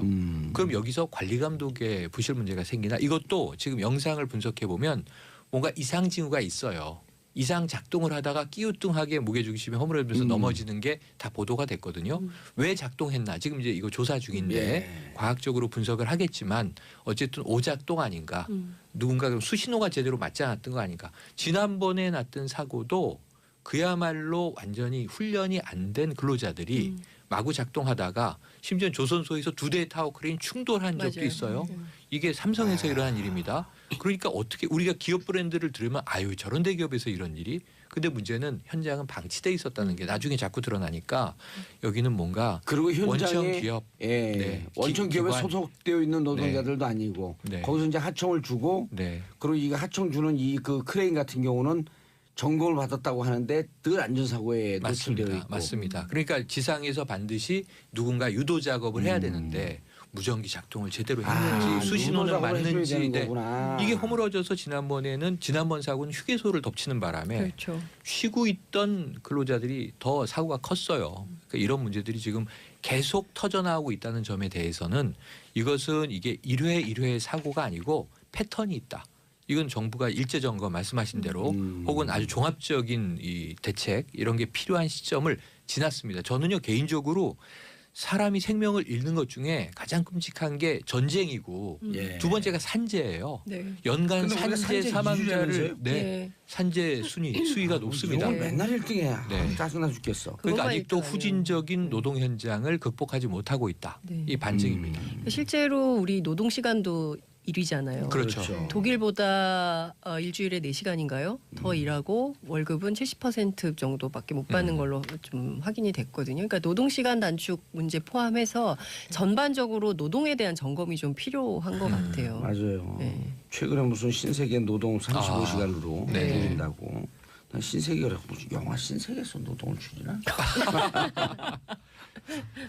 그럼 여기서 관리 감독에 부실 문제가 생기나? 이것도 지금 영상을 분석해 보면 뭔가 이상 징후가 있어요. 이상 작동을 하다가 끼우뚱하게 무게중심이 허물어지면서 넘어지는 게 다 보도가 됐거든요. 왜 작동했나? 지금 이제 이거 조사 중인데 예. 과학적으로 분석을 하겠지만 어쨌든 오작동 아닌가? 누군가 그럼 수신호가 제대로 맞지 않았던 거 아닌가? 지난번에 났던 사고도 그야말로 완전히 훈련이 안 된 근로자들이 마구 작동하다가 심지어 조선소에서 2대의 타워 크레인 충돌한 적도 맞아요. 있어요. 이게 삼성에서 일어난 일입니다. 그러니까 어떻게 우리가 기업 브랜드를 들으면 아유 저런 대기업에서 이런 일이? 근데 문제는 현장은 방치돼 있었다는 게 나중에 자꾸 드러나니까 여기는 뭔가 그리고 현장에 원청 기업 예. 네. 원청 기업에 기관. 소속되어 있는 노동자들도 아니고 네. 거기서 이제 하청을 주고 네. 그리고 이 하청 주는 이 그 크레인 같은 경우는 점검을 받았다고 하는데 늘 안전사고에 노출되어 맞습니다. 있고. 맞습니다. 그러니까 지상에서 반드시 누군가 유도 작업을 해야 되는데 무전기 작동을 제대로 했는지 수신호는 맞는지 네. 이게 허물어져서 지난번 사고는 휴게소를 덮치는 바람에 그렇죠. 쉬고 있던 근로자들이 더 사고가 컸어요. 그러니까 이런 문제들이 지금 계속 터져나오고 있다는 점에 대해서는 이것은 이게 1회 사고가 아니고 패턴이 있다. 이건 정부가 일제 점검 말씀하신 대로 혹은 아주 종합적인 이 대책 이런 게 필요한 시점을 지났습니다. 저는요 개인적으로 사람이 생명을 잃는 것 중에 가장 끔찍한 게 전쟁이고 예. 두 번째가 산재예요. 네. 연간 근데 우리가 산재 산재 사망자를 이주라면서요? 네. 산재 수위가 높습니다. 이걸 맨날 1등이야. 네. 짜증나 죽겠어. 그러니까 그것만 아직도 일단 아니에요. 후진적인 노동 현장을 극복하지 못하고 있다. 네. 이 반증입니다. 실제로 우리 노동 시간도 1위잖아요. 그렇죠. 독일보다 일주일에 4시간인가요? 더 일하고 월급은 70% 정도밖에 못 받는 걸로 좀 확인이 됐거든요. 그러니까 노동시간 단축 문제 포함해서 전반적으로 노동에 대한 점검이 좀 필요한 것 같아요. 맞아요. 네. 최근에 무슨 신세계 노동 35시간으로 네. 줄인다고. 난 신세계라 무슨 영화 신세계에서 노동을 줄이나?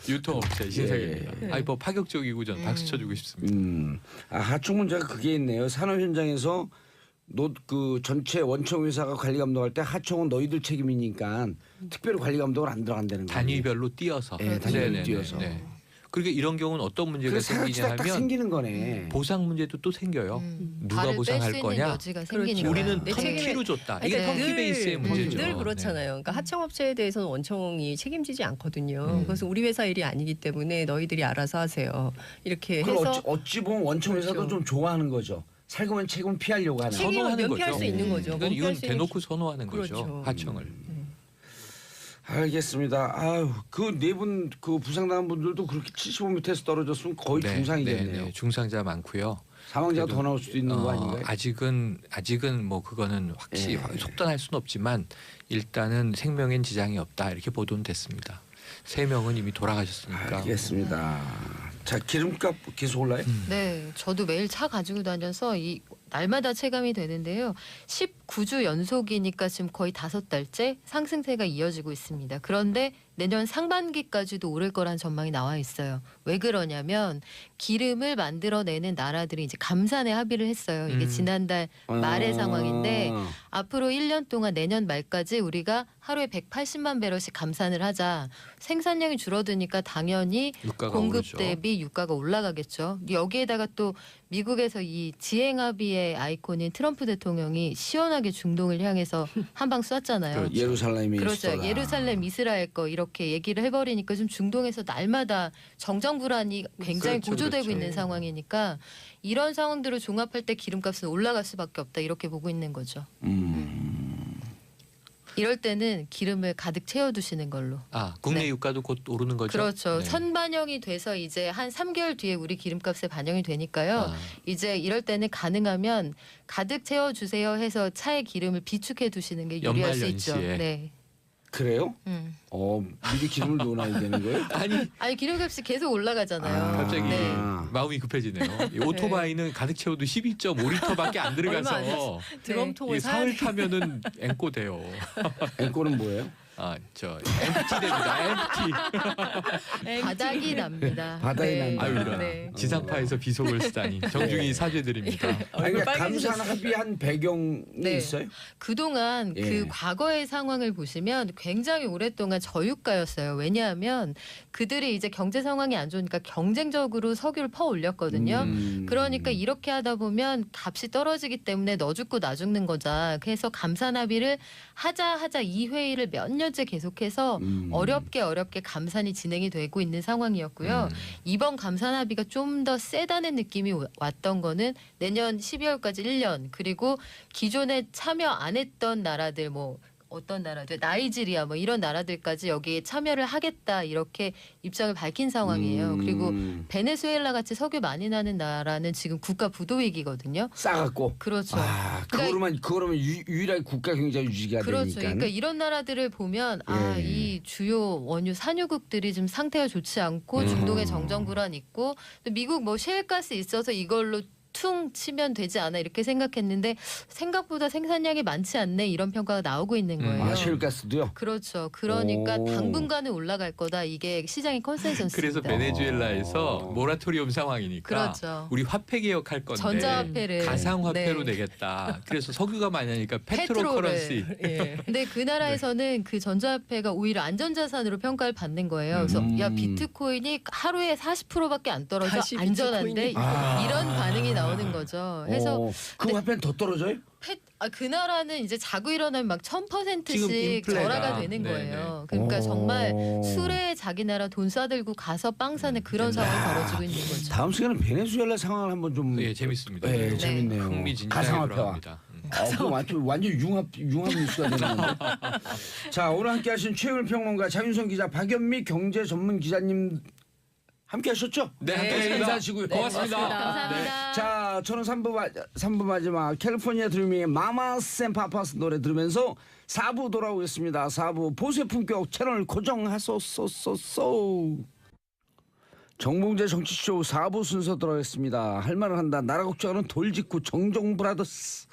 유통업체 신세계입니다. 예. 아니 뭐 파격적이고 전 박수 쳐주고 싶습니다. 하청 문제가 그게 있네요. 산업 현장에서 그 전체 원청 회사가 관리 감독할 때 하청은 너희들 책임이니까 특별히 관리 감독을 안 들어간다는 거예요. 단위별로 띄어서. 네, 단위별로 네네네. 띄어서. 네. 그러니까 이런 경우는 어떤 문제가 그래서 생기냐 사각지대가 딱 하면 생기는 거네. 보상 문제도 또 생겨요. 누가 발을 보상할 뺄수 거냐? 있는 여지가 그렇죠. 생기니까. 우리는 내 책임에- 턴키로 줬다. 이게 그러니까 턴키 베이스의 문제죠. 늘 그렇잖아요. 그러니까 하청업체에 대해서는 원청이 책임지지 않거든요. 그래서 우리 회사 일이 아니기 때문에 너희들이 알아서 하세요. 이렇게 그걸 해서 어찌 보면 원청 회사도 그렇죠. 좀 좋아하는 거죠. 살금은 책임을 피하려고 하는. 책임을 선호하는 면피할 거죠. 수 있는 거죠. 이건 면피할 이건 수 있는 대놓고 선호하는 그렇죠. 거죠. 하청을. 알겠습니다. 아유, 그 네 분 그 부상당한 분들도 그렇게 75m에서 떨어졌으면 거의 중상이겠네요. 중상자 많고요. 사망자가 그래도, 더 나올 수도 있는 거 아닌가요? 아직은 뭐 그거는 확실히 속단할 수는 없지만 일단은 생명엔 지장이 없다 이렇게 보도는 됐습니다. 3명은 이미 돌아가셨으니까. 알겠습니다. 자, 기름값 계속 올라요? 네, 저도 매일 차 가지고 다녀서 이 날마다 체감이 되는데요. 19주 연속이니까 지금 거의 5달째 상승세가 이어지고 있습니다. 그런데 내년 상반기까지도 오를 거란 전망이 나와 있어요. 왜 그러냐면 기름을 만들어내는 나라들이 이제 감산에 합의를 했어요. 이게 지난달 말의 상황인데 앞으로 1년 동안 내년 말까지 우리가 하루에 180만 배럴씩 감산을 하자. 생산량이 줄어드니까 당연히 유가가 공급 오르죠. 대비 유가가 올라가겠죠. 여기에다가 또 미국에서 이 지행 합의의 아이콘인 트럼프 대통령이 시원하게 중동을 향해서 한 방 쐈잖아요. 그렇죠. 예루살렘이 그렇죠. 수도다. 예루살렘 이스라엘 거 이렇게 얘기를 해버리니까 좀 중동에서 날마다 정정 불안이 굉장히 그렇죠, 고조되고 그렇죠. 있는 상황이니까 이런 상황들을 종합할 때 기름값은 올라갈 수밖에 없다 이렇게 보고 있는 거죠. 이럴 때는 기름을 가득 채워두시는 걸로. 국내 네. 유가도 곧 오르는 거죠. 그렇죠. 네. 선반영이 돼서 이제 한 3개월 뒤에 우리 기름값에 반영이 되니까요. 아. 이제 이럴 때는 가능하면 가득 채워주세요 해서 차에 기름을 비축해 두시는 게 유리할 수 있죠. 연말연시에. 네. 그래요? 미리 기름을 넣어놔야 되는 거예요? 아니 기름값이 계속 올라가잖아요. 갑자기 네. 마음이 급해지네요. 이 오토바이는 가득 채워도 12.5리터밖에 안 들어가서 드럼통을 이 사야 사흘 타면은 앵꼬 돼요. 앵꼬는 뭐예요? 저 MT 됩니다. MT. 바닥이 납니다. 바닥이 난다. 아유 이런 네. 지상파에서 비속을 쓰다니 정중히 사죄드립니다. 아니, 그러니까 빨개지셨어요. 감산 합의한 배경이 네. 있어요? 그동안 예. 그 과거의 상황을 보시면 굉장히 오랫동안 저유가였어요. 왜냐하면 그들이 이제 경제 상황이 안 좋으니까 경쟁적으로 석유를 퍼 올렸거든요. 그러니까 이렇게 하다 보면 값이 떨어지기 때문에 너 죽고 나 죽는 거자. 그래서 감산 합의를 하자 이 회의를 몇 년째 계속해서 어렵게 감산이 진행이 되고 있는 상황이었고요. 이번 감산 합의가 좀 더 세다는 느낌이 왔던 거는 내년 12월까지 1년 그리고 기존에 참여 안 했던 나라들 뭐 어떤 나라들 나이지리아 뭐 이런 나라들까지 여기에 참여를 하겠다 이렇게 입장을 밝힌 상황이에요. 그리고 베네수엘라 같이 석유 많이 나는 나라는 지금 국가 부도 위기거든요. 싸갖고. 그렇죠. 그거로만 유일하게 국가 경제가 유지가 그렇죠. 되니까. 그러니까 이런 나라들을 보면 예. 이 주요 원유 산유국들이 좀 상태가 좋지 않고 중동에 정정 불안 있고 또 미국 뭐 셰일가스 있어서 이걸로 퉁 치면 되지 않아 이렇게 생각했는데 생각보다 생산량이 많지 않네 이런 평가가 나오고 있는 거예요. 셰일가스도요? 그렇죠. 그러니까 오. 당분간은 올라갈 거다. 이게 시장의 컨센서스입니다. 그래서 베네수엘라에서 모라토리엄 상황이니까 그렇죠. 우리 화폐 개혁할 건데 전자화폐를 가상화폐로 네. 내겠다. 그래서 석유가 많이 하니까 페트롤을. 페트로커런시. 예. 근데 그 나라에서는 그 전자화폐가 오히려 안전자산으로 평가를 받는 거예요. 그래서 야 비트코인이 하루에 40%밖에 안 떨어져 다시 안전한데 비트코인이. 이런 반응이 나오는 거죠. 그래서 그 화폐는 더 떨어져요? 그 나라는 이제 자고 일어나면 막 지금 1000%씩 인플레가. 절하가 되는 네네. 거예요. 그러니까 정말 술에 자기 나라 돈 싸들고 가서 빵 사는 그런 상황이 벌어지고 있는 거죠. 다음 시간에 베네수엘라 상황을 한번 좀. 예, 재밌습니다. 네, 재밌네요. 흥미진진하게 가상화폐와. 돌아갑니다. 그거 완전 융합 뉴스가 되는 건데. 자, 오늘 함께하신 최영일 평론가, 장윤선 기자, 박연미 경제 전문 기자님 함께하셨죠? 네, 함께했습니다. 인사하시고요. 고맙습니다. 감사합니다. 자, 저는 3부 마지막 캘리포니아 드리밍의 마마스 앤 파파스 노래 들으면서 4부 돌아오겠습니다. 4부 보수의 품격 채널 고정하소서소소. 정봉재 정치쇼 4부 순서 들어가겠습니다. 할 말을 한다. 나라 걱정하는 돌직구 정정 브라더스.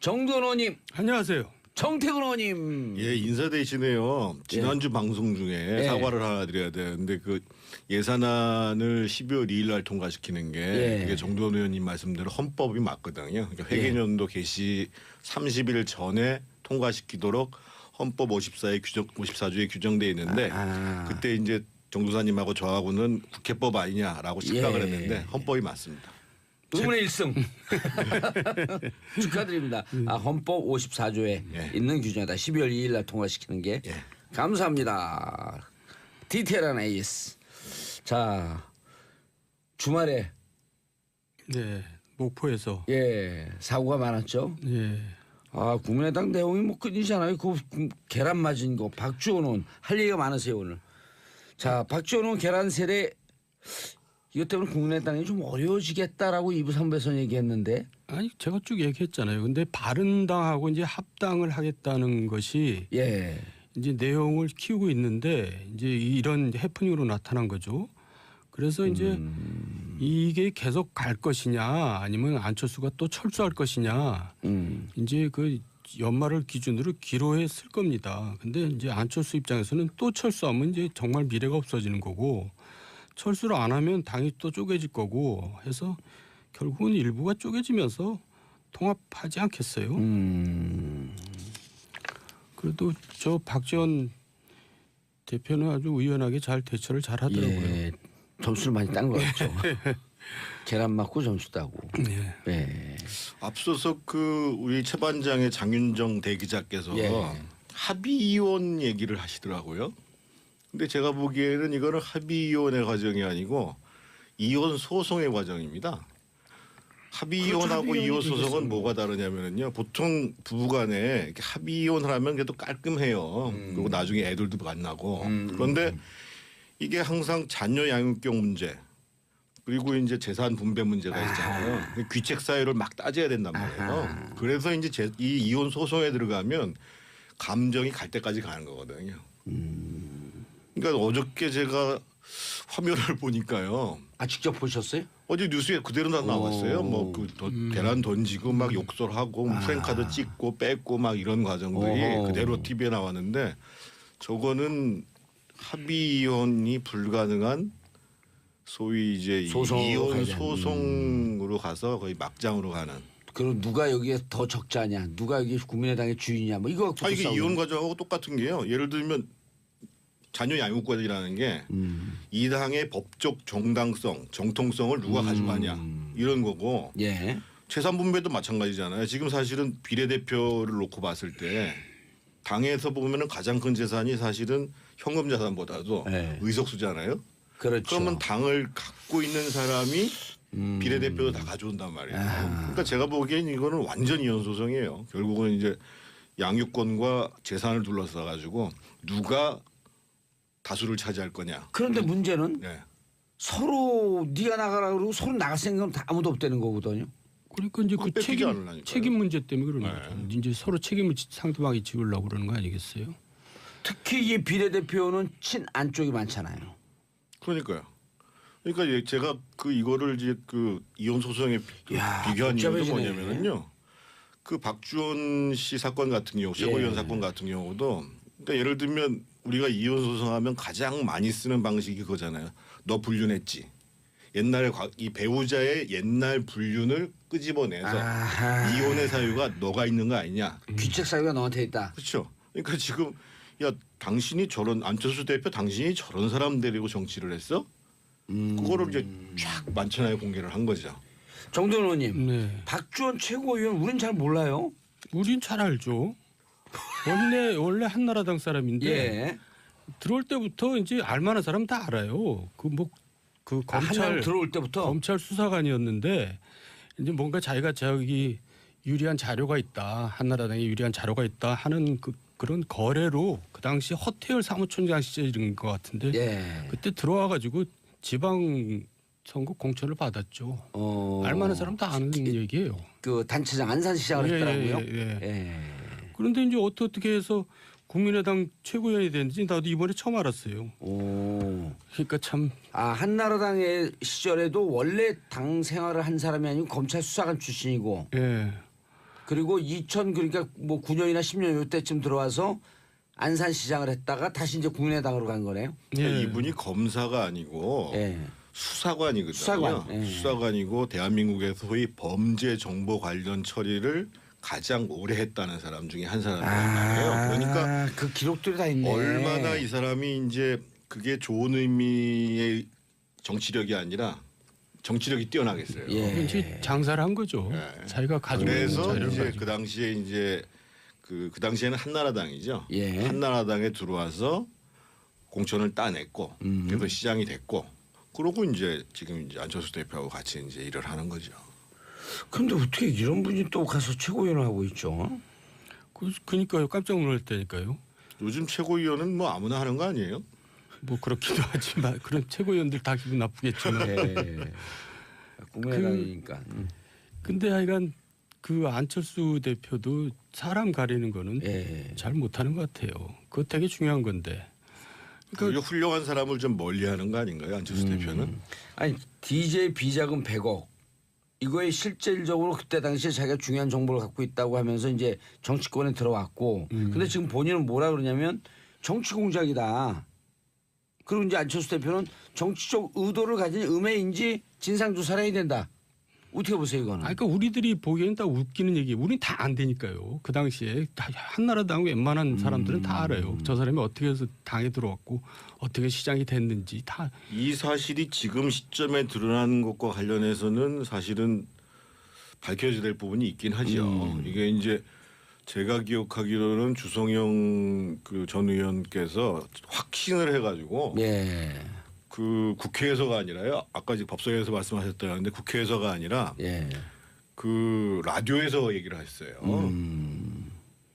정두원 의원님, 안녕하세요. 정태근 의원님. 예, 인사 대신에요. 지난주 방송 중에 사과를 하나 드려야 되는데 그 예산안을 12월 2일 날 통과시키는 게 이게 정두원 의원님 말씀대로 헌법이 맞거든요. 그러니까 회계년도 개시 30일 전에 통과시키도록 헌법 54조에 규정돼 있는데 그때 이제 정도사님하고 저하고는 국회법 아니냐라고 생각을 예. 했는데 헌법이 맞습니다. 의문의 1승 축하드립니다. 헌법 54조에 예. 있는 규정이다. 12월 2일 날 통과시키는 게 예. 감사합니다. 디테일한 AS. 자 주말에 네, 목포에서 사고가 많았죠. 예, 국민의당 내용이 뭐 끊이잖아요. 그 계란 맞은 거 박주호는 할 얘기가 많으세요 오늘. 자 박주호는 계란 세례 이것 때문에 국민의당이 좀 어려워지겠다라고 2부 3부에서 얘기했는데 아니 제가 쭉 얘기했잖아요. 근데 바른당하고 이제 합당을 하겠다는 것이 예. 이제 내용을 키우고 있는데 이제 이런 해프닝으로 나타난 거죠. 그래서 이제 이게 계속 갈 것이냐 아니면 안철수가 또 철수할 것이냐 이제 그 연말을 기준으로 기로에 쓸 겁니다. 근데 이제 안철수 입장에서는 또 철수하면 이제 정말 미래가 없어지는 거고 철수를 안 하면 당이 또 쪼개질 거고 해서 결국은 일부가 쪼개지면서 통합하지 않겠어요. 그래도 저 박지원 대표는 아주 의연하게 잘 대처를 잘 하더라고요. 예. 점수를 많이 딴 것 같죠. 계란 맞고 점수 따고. 네. 예. 앞서서 그 우리 최반장의 장윤정 대기자께서 예. 합의이혼 얘기를 하시더라고요. 근데 제가 보기에는 이거는 합의이혼의 과정이 아니고 이혼 소송의 과정입니다. 합의이혼하고 그렇죠. 이혼 합의이혼이 소송은 되겠어요. 뭐가 다르냐면은요. 보통 부부간에 이렇게 합의이혼을 하면 그래도 깔끔해요. 그리고 나중에 애들도 만나고. 그런데 이게 항상 자녀 양육경 문제 그리고 이제 재산 분배 문제가 있잖아요. 귀책 사유를 막 따져야 된단 말이에요. 그래서 이제 이 이혼 소송에 들어가면 감정이 갈 때까지 가는 거거든요. 그러니까 어저께 제가 화면을 보니까요. 직접 보셨어요? 어제 뉴스에 그대로 다 나왔어요. 뭐 그 계란 던지고 막 욕설하고 프랭카드 찍고 뺏고 막 이런 과정들이 그대로 TV에 나왔는데 저거는 합의 이혼이 불가능한 소위 이제 소송으로 이혼 가자. 소송으로 가서 거의 막장으로 가는. 그리고 누가 여기에 더 적자냐, 누가 여기 국민의당의 주인이냐, 뭐 이거 갖고 이게 싸우는 이혼 과정하고 똑같은 게요. 예를 들면 자녀 양육권이라는 게 이 당의 법적 정당성, 정통성을 누가 가져가냐 이런 거고 예. 재산 분배도 마찬가지잖아요. 지금 사실은 비례대표를 놓고 봤을 때 당에서 보면은 가장 큰 재산이 사실은 현금 자산보다도 네. 의석수잖아요. 그렇죠. 그러면 당을 갖고 있는 사람이 비례대표도 다 가져온단 말이에요. 그러니까 제가 보기엔 이거는 완전 이혼 소송이에요. 결국은 이제 양육권과 재산을 둘러싸 가지고 누가 다수를 차지할 거냐. 그런데 문제는 네. 서로 네가 나가라 그러고 서로 나갈 생각은 다 아무도 없다는 거거든요. 그러니까 이제 그 뺏기지 않으려니까요. 책임 문제 때문에 그러는 네. 거죠. 이제 서로 책임을 상대방이 지우려고 그러는 거 아니겠어요? 특히 이 비례대표는 친안 쪽이 많잖아요. 그러니까요. 그러니까 제가 그 이거를 이제 그 이혼 소송에 야, 비교한 이유도 복잡해지네. 뭐냐면은요. 그 박주원 씨 사건 같은 경우, 최고위원 예. 사건 같은 경우도 그러니까 예를 들면 우리가 이혼 소송하면 가장 많이 쓰는 방식이 그거잖아요. 너 불륜했지. 옛날에 이 배우자의 옛날 불륜을 끄집어내서 아하. 이혼의 사유가 너가 있는 거 아니냐. 귀책 사유가 너한테 있다. 그렇죠. 그러니까 지금 야 당신이 저런 안철수 대표 당신이 저런 사람 데리고 정치를 했어? 그거를 이제 쫙 만천하에 공개를 한 거죠. 정돈 의원님, 네. 박주원 최고위원 우린 잘 몰라요. 우린 잘 알죠. 원래 한나라당 사람인데 예. 들어올 때부터 이제 알만한 사람 다 알아요. 그 검찰 한날 들어올 때부터 검찰 수사관이었는데 이제 뭔가 자기가 저기 유리한 자료가 있다, 한나라당에 유리한 자료가 있다 하는 그런 거래로 그 당시 허태열 사무총장 시절인 것 같은데 예. 그때 들어와가지고 지방 선거 공천을 받았죠. 알만한 사람 다 아는 얘기예요. 그 단체장 안산시장을 예, 했더라고요. 예. 예. 그런데 이제 어떻게 해서 국민의당 최고위원이 됐는지 나도 이번에 처음 알았어요. 오. 그러니까 참 한나라당의 시절에도 원래 당 생활을 한 사람이 아니고 검찰 수사관 출신이고 예. 그리고 2000 그러니까 뭐 9년이나 10년 요때쯤 들어와서 안산시장을 했다가 다시 이제 국민의당으로 간 거네요. 그러니까 예. 이분이 검사가 아니고 예. 수사관이거든요. 수사관, 예. 수사관이고 대한민국의 소위 범죄 정보 관련 처리를 가장 오래 했다는 사람 중에 한 사람이란 말이에요. 그러니까 그 기록들이 다 있네. 얼마나 이 사람이 이제 그게 좋은 의미의 정치력이 아니라 정치력이 뛰어나겠어요. 예. 이제 장사를 한 거죠. 예. 자기가 가지고 있는 그래서 자료를 이제 가지고. 그 당시에 이제 그 당시에는 한나라당이죠. 예. 한나라당에 들어와서 공천을 따냈고 그래서 시장이 됐고 그러고 이제 지금 이제 안철수 대표하고 같이 이제 일을 하는 거죠. 근데 어떻게 이런 분이 또 가서 최고위원을 하고 있죠? 그러니까요. 깜짝 놀랐다니까요. 요즘 최고위원은 뭐 아무나 하는 거 아니에요? 뭐 그렇기도 하지만 그런 최고위원들 다 기분 나쁘겠지만. 예. 국민의당이니까. 근데 하여간 그 안철수 대표도 사람 가리는 거는 예. 잘 못하는 것 같아요. 그거 되게 중요한 건데. 그러니까 훌륭한 사람을 좀 멀리하는 거 아닌가요, 안철수 대표는? 아니 DJ 비자금 100억 이거에 실질적으로 그때 당시에 자기가 중요한 정보를 갖고 있다고 하면서 이제 정치권에 들어왔고 근데 지금 본인은 뭐라 그러냐면 정치 공작이다. 그리고 이제 안철수 대표는 정치적 의도를 가진 음해인지 진상 조사를 해야 된다. 어떻게 보세요 이거는? 그러니까 우리들이 보기에는 다 웃기는 얘기. 우린 다 안 되니까요. 그 당시에 다 한나라당 웬만한 사람들은 다 알아요. 저 사람이 어떻게 해서 당에 들어왔고 어떻게 시장이 됐는지 다. 이 사실이 지금 시점에 드러나는 것과 관련해서는 사실은 밝혀져야 될 부분이 있긴 하죠. 이게 이제 제가 기억하기로는 주성영 그 전 의원께서 확신을 해가지고 예. 그 국회에서가 아니라요. 아까 이제 법사위에서 말씀하셨다는데 국회에서가 아니라 예. 그 라디오에서 얘기를 했어요.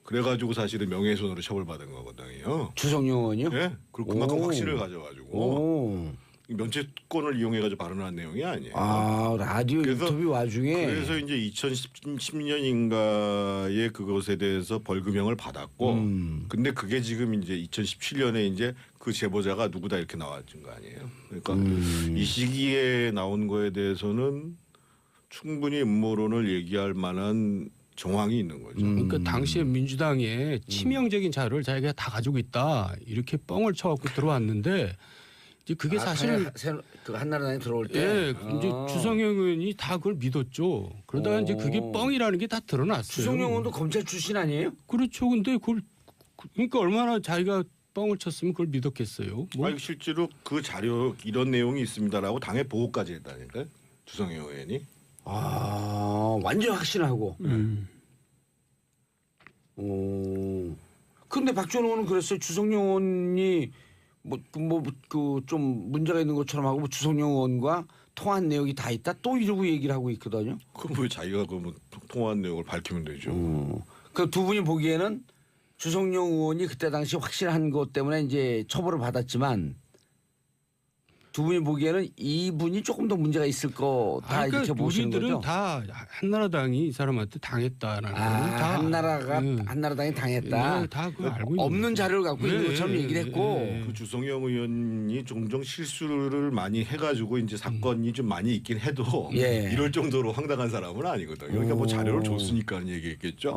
그래가지고 사실은 명예훼손으로 처벌받은 거거든요. 주성용 의원이요? 예, 그리고 그만큼 오. 확신을 가져가지고 오. 면책권을 이용해가지고 발언한 내용이 아니에요. 아 라디오 그래서- 인터뷰 와중에 그래서 이제 2010년인가에 그것에 대해서 벌금형을 받았고, 근데 그게 지금 이제 2017년에 이제 그 제보자가 누구다 이렇게 나왔던 거 아니에요. 그러니까 이 시기에 나온 거에 대해서는 충분히 음모론을 얘기할 만한 정황이 있는 거죠. 그러니까 당시에 민주당에 치명적인 자료를 자기가 다 가지고 있다 이렇게 뻥을 쳐갖고 들어왔는데 이제 그게 사실 그 한나라당에 들어올 때 예 이제 아. 주성영 의원이 다 그걸 믿었죠. 그러다가 이제 그게 뻥이라는 게 다 드러났어요. 주성용 의원도 검찰 출신 아니에요? 그렇죠. 근데 그걸 그러니까 얼마나 자기가 뻥을 쳤으면 그걸 믿었겠어요. 뭐 아니, 실제로 그 자료 이런 내용이 있습니다라고 당에 보고까지 했다니까요. 주성영 의원이. 아 완전 확신하고. 오. 근데 박지원 의원은 그랬어요. 주성용 의원이 뭐 그 좀 문제가 있는 것처럼 하고 뭐 주성용 의원과 통화한 내용이 다 있다 또 이러고 얘기를 하고 있거든요. 그럼 왜 자기가 그 뭐 통화한 내용을 밝히면 되죠. 그 두 분이 보기에는 주성용 의원이 그때 당시 확신한 것 때문에 이제 처벌을 받았지만 두 분이 보기에는 이분이 조금 더 문제가 있을 거다 이렇게 보시는 우리들은 거죠. 다 한나라당이 이 사람한테 당했다라는 거는 다 한나라당이 당했다. 네, 다 그거 알고 있는 없는 거죠. 자료를 갖고 있는 네, 것처럼 얘기를 했고. 네. 그 주성영 의원이 종종 실수를 많이 해가지고 이제 사건이 좀 많이 있긴 해도 예. 이럴 정도로 황당한 사람은 아니거든요. 그러니까 뭐 자료를 줬으니까 얘기했겠죠.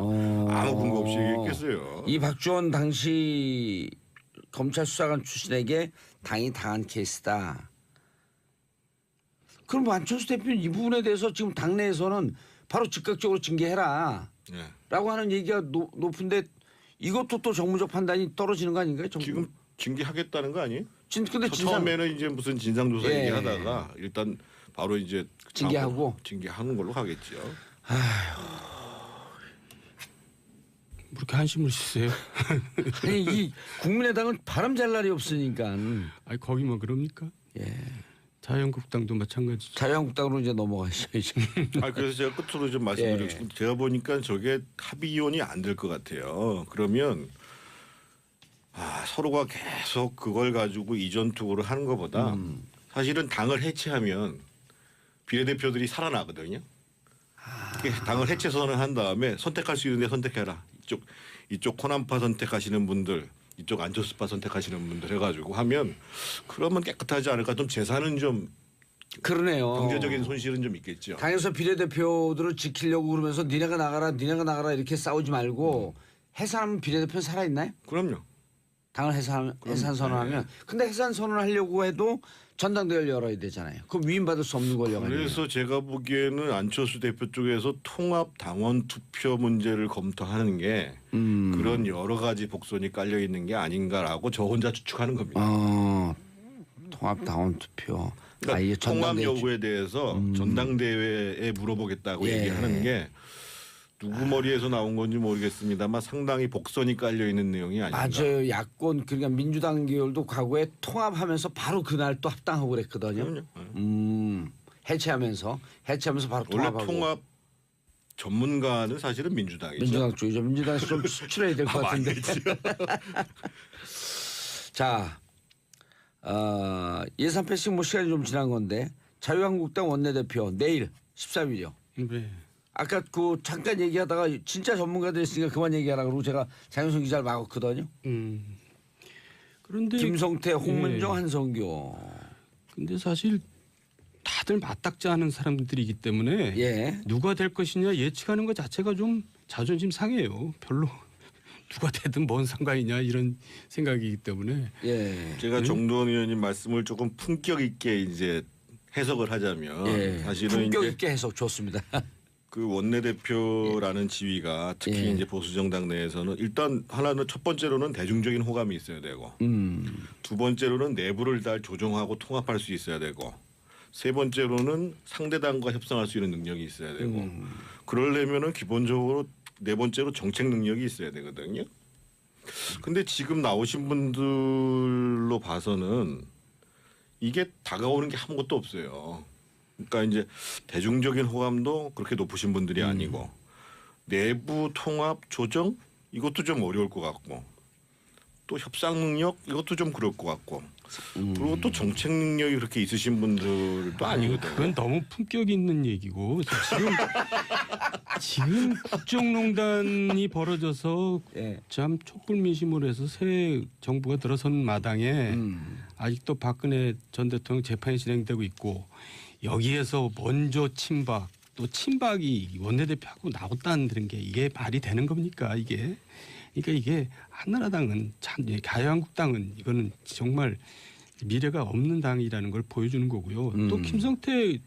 아무 근거 없이 얘기했겠어요. 이 박지원 당시 검찰 수사관 출신에게 당이 당한 케이스다. 그럼 안철수 대표는 이 부분에 대해서 지금 당내에서는 바로 즉각적으로 징계해라. 예. 라고 하는 얘기가 높은데 이것도 또 정무적 판단이 떨어지는 거 아닌가요? 지금 징계하겠다는 거 아니에요? 근데 처음에는 이제 무슨 진상조사 예. 얘기하다가 일단 바로 이제 징계하고? 징계하는 걸로 가겠죠. 그렇게 한심을 쓰세요? 아니 이 국민의당은 바람 잘 날이 없으니까 아니 거기만 그럽니까? 예. 자유한국당도 마찬가지죠. 자유한국당으로 이제 넘어가셔야죠. 그래서 제가 끝으로 좀 말씀드리고 싶은데 제가 보니까 저게 합의원이 안 될 것 같아요. 그러면 서로가 계속 그걸 가지고 이전 투구를 하는 것보다 사실은 당을 해체하면 비례대표들이 살아나거든요. 당을 해체 선언한 다음에 선택할 수 있는데 선택해라. 이쪽 호남파 선택하시는 분들, 이쪽 안철수파 선택하시는 분들 해가지고 하면 그러면 깨끗하지 않을까. 좀 재산은 좀 그러네요. 경제적인 손실은 좀 있겠죠. 당에서 비례대표들을 지키려고 그러면서 니네가 나가라 이렇게 싸우지 말고 해산 비례대표 살아있나요? 그럼요. 당을 해산 선언하면. 근데 해산 선언하려고 해도 전당대회를 열어야 되잖아요. 그럼 위임받을 수 없는 권력 아니에요. 그래서 제가 보기에는 안철수 대표 쪽에서 통합 당원 투표 문제를 검토하는 게 그런 여러 가지 복선이 깔려 있는 게 아닌가라고 저 혼자 추측하는 겁니다. 통합 당원 투표. 그러니까 이게 통합 전당대회 여부에 대해서 전당대회에 물어보겠다고 예. 얘기하는 게 누구 머리에서 나온 건지 모르겠습니다만 상당히 복선이 깔려 있는 내용이 아닌가. 맞아요. 야권 그러니까 민주당 계열도 과거에 통합하면서 바로 그날 또 합당하고 그랬거든요. 그럼요. 해체하면서 바로 원래 통합하고. 통합 전문가는 사실은 민주당이죠. 민주당 쪽이죠. 민주당에서 좀 수출해야 될 것 같은데. 자, 예산 패싱 뭐 시간이 좀 지난 건데 자유한국당 원내대표 내일 13일이요. 네. 아까 그 잠깐 얘기하다가 진짜 전문가들 있으니까 그만 얘기하라 그러고 제가 장윤성 기자를 막았거든요. 그런데 김성태, 홍문정, 예. 한성교. 근데 사실 다들 맞닥지 않은 사람들이기 때문에 예. 누가 될 것이냐 예측하는 것 자체가 좀 자존심 상해요. 별로 누가 되든 뭔 상관이냐 이런 생각이기 때문에 예. 제가 정도원 의원님 말씀을 조금 품격 있게 이제 해석을 하자면 예. 사실은 품격 이제 있게 해석 좋습니다. 그 원내대표라는 지위가 특히 예. 이제 보수정당 내에서는 일단 하나는 첫 번째로는 대중적인 호감이 있어야 되고 두 번째로는 내부를 잘 조정하고 통합할 수 있어야 되고 세 번째로는 상대당과 협상할 수 있는 능력이 있어야 되고 그러려면은 기본적으로 네 번째로 정책 능력이 있어야 되거든요. 근데 지금 나오신 분들로 봐서는 이게 다가오는 게 아무것도 없어요. 그러니까 이제 대중적인 호감도 그렇게 높으신 분들이 아니고 내부 통합 조정 이것도 좀 어려울 것 같고 또 협상 능력 이것도 좀 그럴 것 같고 그리고 또 정책 능력이 그렇게 있으신 분들도 아니거든요. 그건 너무 품격 있는 얘기고 지금 국정농단이 벌어져서 예. 참 촛불민심으로 해서 새 정부가 들어선 마당에 아직도 박근혜 전 대통령 재판이 진행되고 있고 여기에서 먼저 친박 또 친박이 원내대표하고 나왔다는 게 이게 말이 되는 겁니까 이게? 그러니까 이게 한나라당은 참 자유한국당은 이거는 정말 미래가 없는 당이라는 걸 보여주는 거고요. 또 김성태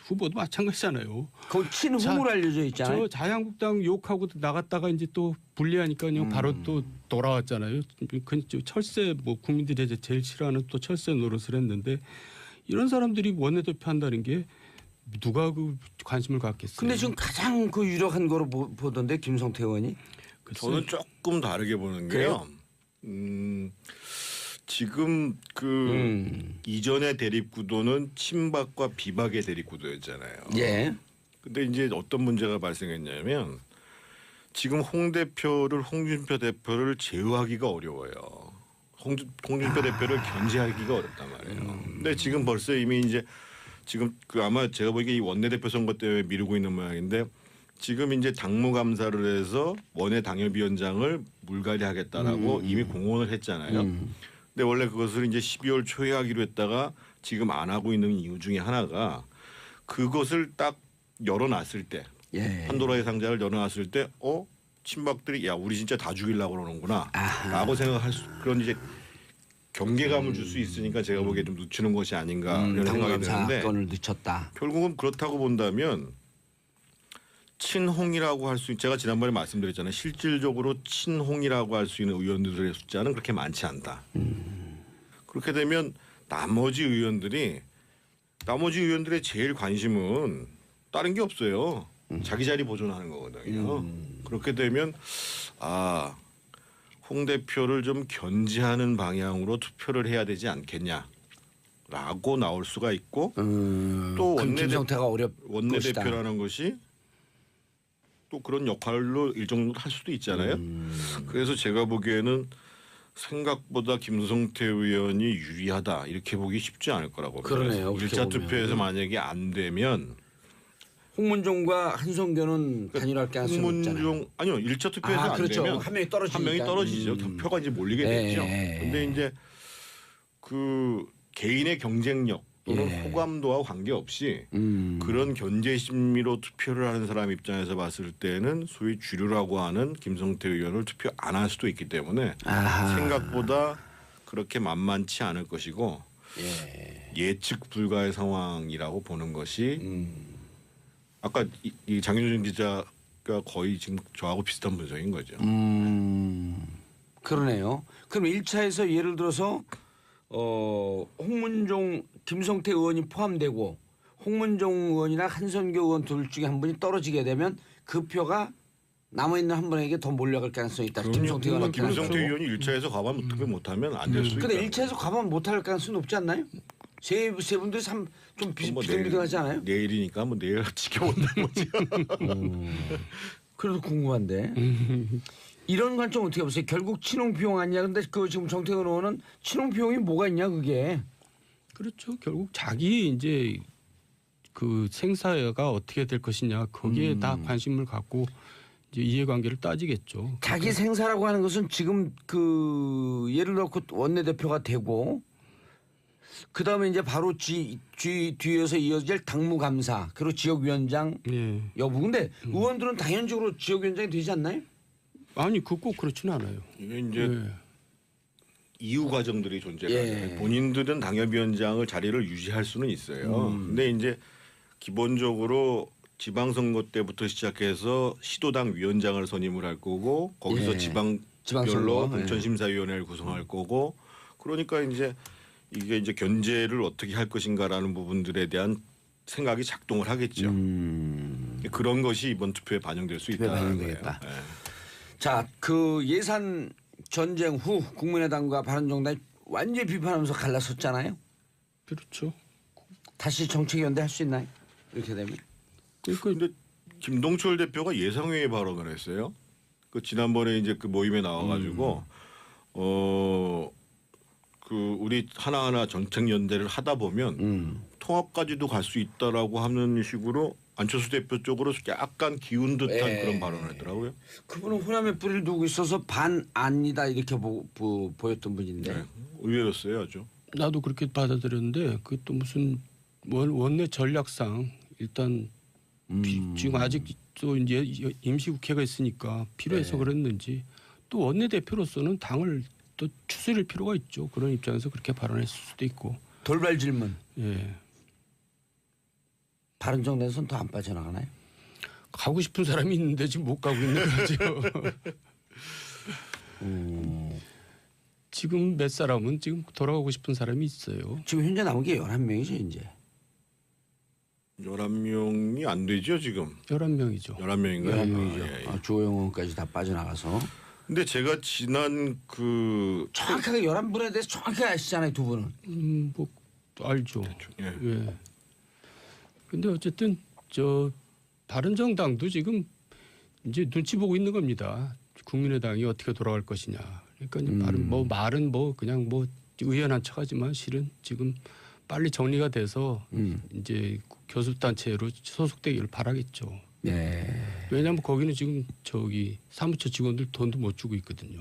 후보도 마찬가지잖아요. 거기 친후로 알려져 있잖아요. 저 자유한국당 욕하고 나갔다가 이제 또 분리하니까요. 바로 또 돌아왔잖아요. 그 철새 뭐 국민들이 이제 제일 싫어하는 또 철새 노릇을 했는데 이런 사람들이 원내대표 한다는 게 누가 그 관심을 갖겠어요. 근데 지금 가장 그 유력한 거로 보던데 김성태 의원이. 저는 조금 다르게 보는 게요. 지금 이전의 대립 구도는 친박과 비박의 대립 구도였잖아요. 예. 근데 이제 어떤 문제가 발생했냐면 지금 홍준표 대표를 제어하기가 어려워요. 홍준표 대표를 견제하기가 어렵단 말이에요. 근데 지금 벌써 이미 이제 지금 그 아마 제가 보기에 이 원내대표 선거 때문에 미루고 있는 모양인데 지금 이제 당무감사를 해서 원내 당협위원장을 물갈이하겠다라고 이미 공언을 했잖아요. 근데 원래 그것을 이제 12월 초에 하기로 했다가 지금 안 하고 있는 이유 중에 하나가 그것을 딱 열어놨을 때 예. 판도라의 상자를 열어놨을 때 친박들이 야 우리 진짜 다 죽이려고 그러는구나라고 생각할 수 그런 이제 경계감을 줄 수 있으니까 제가 보기에 좀 늦추는 것이 아닌가 이런 생각이 드는데 건을 늦췄다. 결국은 그렇다고 본다면 친홍이라고 할 수 제가 지난번에 말씀드렸잖아요. 실질적으로 친홍이라고 할 수 있는 의원들의 숫자는 그렇게 많지 않다. 그렇게 되면 나머지 의원들의 제일 관심은 다른 게 없어요. 자기 자리 보존하는 거거든요. 그렇게 되면 홍 대표를 좀 견제하는 방향으로 투표를 해야 되지 않겠냐라고 나올 수가 있고 또 김성태가 원내대표라는 것이 또 그런 역할로 일정도 할 수도 있잖아요. 그래서 제가 보기에는 생각보다 김성태 의원이 유리하다 이렇게 보기 쉽지 않을 거라고 그러네요. 1차 투표에서 만약에 안 되면 홍문종과 한성교는 단일화할 가능성이 없잖아요. 아니요. 1차 투표에서 안 그렇죠. 되면 한 명이 떨어지니까. 한 명이 떨어지죠. 표가 이제 몰리게 되죠. 근데 이제 그 개인의 경쟁력 또는 호감도와 관계없이 그런 견제 심리로 투표를 하는 사람 입장에서 봤을 때는 소위 주류라고 하는 김성태 의원을 투표 안 할 수도 있기 때문에 생각보다 그렇게 만만치 않을 것이고 예측 불가의 상황이라고 보는 것이 아까 이 장윤준 기자가 거의 지금 저하고 비슷한 분석인 거죠. 그러네요. 그럼 1차에서 예를 들어서 홍문종, 김성태 의원이 포함되고 홍문종 의원이나 한선교 의원 둘 중에 한 분이 떨어지게 되면 그 표가 남아있는 한 분에게 더 몰려갈 가능성이 있다. 김성태 의원 김성태 의원이 1차에서 과반 투표 못하면 안 될 수 있다. 근데 1차에서 과반 못할 가능성이 높지 않나요? 세 분들이 좀 비등비등하지 않아요? 내일이니까 뭐 내일 지켜본다는 거지. 그래도 궁금한데 이런 관점 어떻게 보세요? 결국 친홍 비용 아니냐? 근데 그 지금 정태근 의원은 친홍 비용이 뭐가 있냐 그게? 그렇죠. 결국 자기 이제 그 생사가 어떻게 될 것이냐 거기에 다 관심을 갖고 이제 이해관계를 따지겠죠. 자기 생사라고 하는 것은 지금 그 예를 들고 원내대표가 되고 그 다음에 이제 바로 뒤에서 이어질 당무감사 그리고 지역위원장 예. 여부. 근데 의원들은 당연적으로 지역위원장이 되지 않나요? 아니 그 꼭 그렇지는 않아요. 이게 이제 예. 이후 과정들이 존재해요. 예. 본인들은 당협위원장을 자리를 유지할 수는 있어요. 근데 이제 기본적으로 지방선거 때부터 시작해서 시도당 위원장을 선임을 할 거고 거기서 예. 지방별로 지방선거. 공천심사위원회를 구성할 거고 그러니까 이제 이게 이제 견제를 어떻게 할 것인가라는 부분들에 대한 생각이 작동을 하겠죠. 그런 것이 이번 투표에 반영될 수 투표에 있다는 거예요. 반영되겠다. 예. 자, 그 예산 전쟁 후 국민의당과 바른정당이 완전히 비판하면서 갈라섰잖아요. 그렇죠. 다시 정책연대 할 수 있나요? 이렇게 되면. 근데 김동철 대표가 예상외의 발언을 했어요. 그 지난번에 이제 그 모임에 나와가지고 그 우리 하나하나 정책 연대를 하다 보면 통합까지도 갈 수 있다라고 하는 식으로 안철수 대표 쪽으로 약간 기운 듯한 그런 발언을 했더라고요. 그분은 호남에 뿌리를 두고 있어서 반안이다 이렇게 보였던 분인데. 네. 의외였어요, 아주. 나도 그렇게 받아들였는데 그것도 무슨 원내 전략상 일단 지금 아직 또 이제 임시국회가 있으니까 필요해서 그랬는지 또 원내대표로서는 당을 또 추스릴 필요가 있죠. 그런 입장에서 그렇게 발언했을 수도 있고. 돌발 질문. 예. 바른정당에서는 더 안 빠져나가나요? 가고 싶은 사람이 있는데 지금 못 가고 있는 거죠. 지금 몇 사람은 지금 돌아가고 싶은 사람이 있어요. 지금 현재 남은 게 11명이죠 이제. 11명이 안 되죠 지금. 11명이죠. 11명인가요? 11명이죠. 예, 예. 주호영 의원까지 다 빠져나가서. 근데 제가 지난 그 정확하게 11분에 대해서 정확하게 아시잖아요 두 분은. 뭐 알죠. 예. 예. 근데 어쨌든 저 바른정당도 지금 이제 눈치 보고 있는 겁니다. 국민의당이 어떻게 돌아갈 것이냐. 그러니까 말은 뭐 그냥 뭐 의연한 척하지만 실은 지금 빨리 정리가 돼서 이제 교섭단체로 소속되기를 바라겠죠. 네. 왜냐하면 거기는 지금 저기 사무처 직원들 돈도 못 주고 있거든요.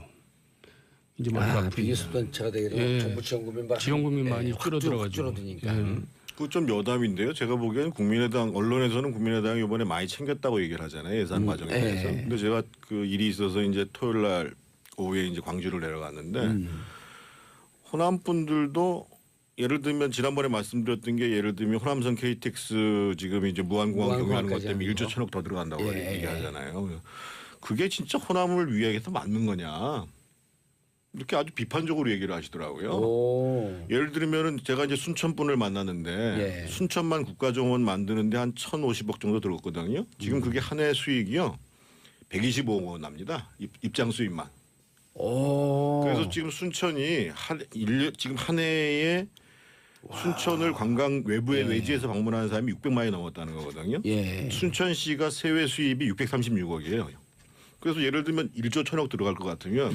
이제 많이 바쁘니까. 비교섭단체가 되게 되면 예. 정부 지원금이 지원금이 많이 줄어들어가지고. 줄어드니까. 예. 그 좀 여담인데요. 제가 보기에는 국민의당 언론에서는 국민의당이 이번에 많이 챙겼다고 얘기를 하잖아요. 예산 과정에 대해서. 근데 제가 그 일이 있어서 이제 토요일 날 오후에 이제 광주를 내려갔는데 호남 분들도 예를 들면 지난번에 말씀드렸던 게 예를 들면 호남선 KTX 지금 이제 무한공항 경유하는 것 때문에 1조 1천억 더 들어간다고 얘기하잖아요. 그게 진짜 호남을 위해서 맞는 거냐? 이렇게 아주 비판적으로 얘기를 하시더라고요. 오. 예를 들면은 제가 이제 순천 분을 만났는데 순천만 국가정원 만드는데 한 1,050억 정도 들었거든요. 지금 그게 한 해 수익이요 125억 원 납니다. 입장 수입만. 오. 그래서 지금 순천이 지금 한 해에 순천을 관광 외지에서 방문하는 사람이 600만이 넘었다는 거거든요. 예. 순천시가 세외 수입이 636억이에요. 그래서 예를 들면 1조 1천억 들어갈 것 같으면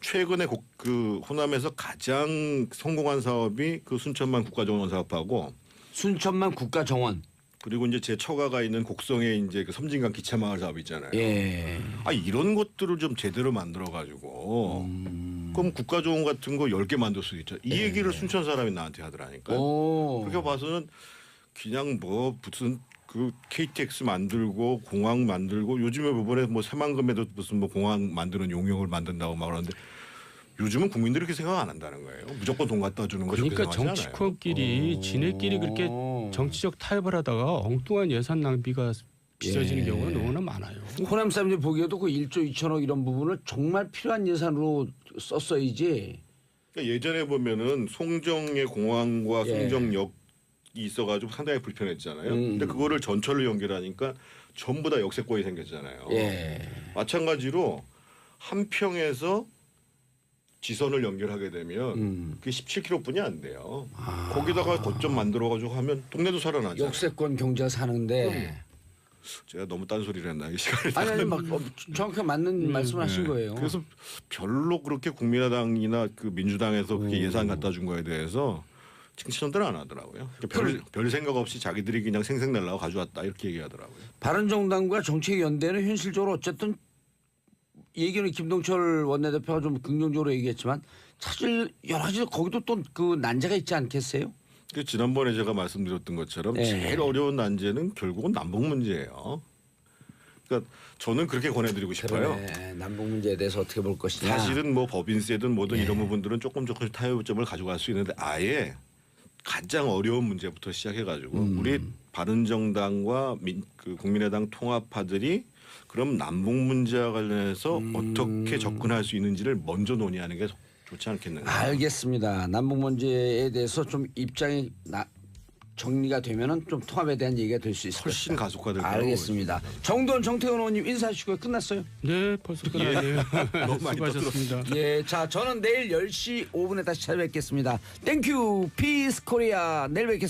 최근에 그 호남에서 가장 성공한 사업이 그 순천만 국가정원 사업하고 순천만 국가정원. 그리고 이제 제 처가가 있는 곡성에 이제 그 섬진강 기차마을 사업 있잖아요. 예. 아 이런 것들을 좀 제대로 만들어 가지고 그럼 국가정원 같은 거 10개 만들 수 있죠. 이 얘기를 순천 사람이 나한테 하더라니까요. 오. 그렇게 봐서는 그냥 뭐 무슨 그 KTX 만들고 공항 만들고 요즘에 이번에 뭐 새만금에도 무슨 뭐 공항 만드는 용역을 만든다고 말하는데 요즘은 국민들이 그렇게 생각 안 한다는 거예요. 무조건 돈 갖다 주는 거 그러니까 좋게 생각하지 않아요. 정치권끼리 지네끼리 그렇게 정치적 타협을 하다가 엉뚱한 예산 낭비가 빚어지는 경우가 너무나 많아요. 호남 사람들이 보기에도 그 1조 2천억 이런 부분을 정말 필요한 예산으로 썼어야지 그러니까 예전에 보면은 송정의 공항과 예. 송정역이 있어가지고 상당히 불편했잖아요. 근데 그거를 전철로 연결하니까 전부 다 역세권이 생겼잖아요. 예. 마찬가지로 한평에서 지선을 연결하게 되면 그게 17km뿐이 안 돼요. 거기다가 거점 만들어가지고 하면 동네도 살아나죠. 역세권 경제가 사는데 제가 너무 딴소리를 했나 이 시간에. 아니 막 정확히 맞는 말씀을 하신 거예요. 그래서 별로 그렇게 국민의당이나 그 민주당에서 그렇게 예산 갖다 준 거에 대해서 칭찬들 안 하더라고요. 별 생각 없이 자기들이 그냥 생색내려고 가져왔다 이렇게 얘기하더라고요. 바른정당과 정책연대는 현실적으로 어쨌든 얘기는 김동철 원내대표가 좀 긍정적으로 얘기했지만 사실 여러 가지 거기도 또 그 난제가 있지 않겠어요? 그 지난번에 제가 말씀드렸던 것처럼 예. 제일 어려운 난제는 결국은 남북 문제예요. 그러니까 저는 그렇게 권해드리고 싶어요. 그러네. 남북 문제에 대해서 어떻게 볼 것이냐. 사실은 뭐 법인세든 뭐든 예. 이런 부분들은 조금씩 타협점을 가져갈 수 있는데 아예 가장 어려운 문제부터 시작해가지고 우리 바른정당과 그 국민의당 통합파들이 그럼 남북 문제와 관련해서 어떻게 접근할 수 있는지를 먼저 논의하는 게 좋지 않겠는가. 알겠습니다. 남북 문제에 대해서 좀 입장이 정리가 되면은 좀 통합에 대한 얘기가 될 수 있을 훨씬 것이다. 가속화될 거라고 알겠습니다. 정돈 정태훈 의원님 인사하시고요. 끝났어요? 네, 벌써 끝났네요. 너무 많이 수고하셨습니다. 예, 자 저는 내일 10시 5분에 다시 찾아뵙겠습니다. 땡큐 피스 코리아 내일 뵙겠습니다.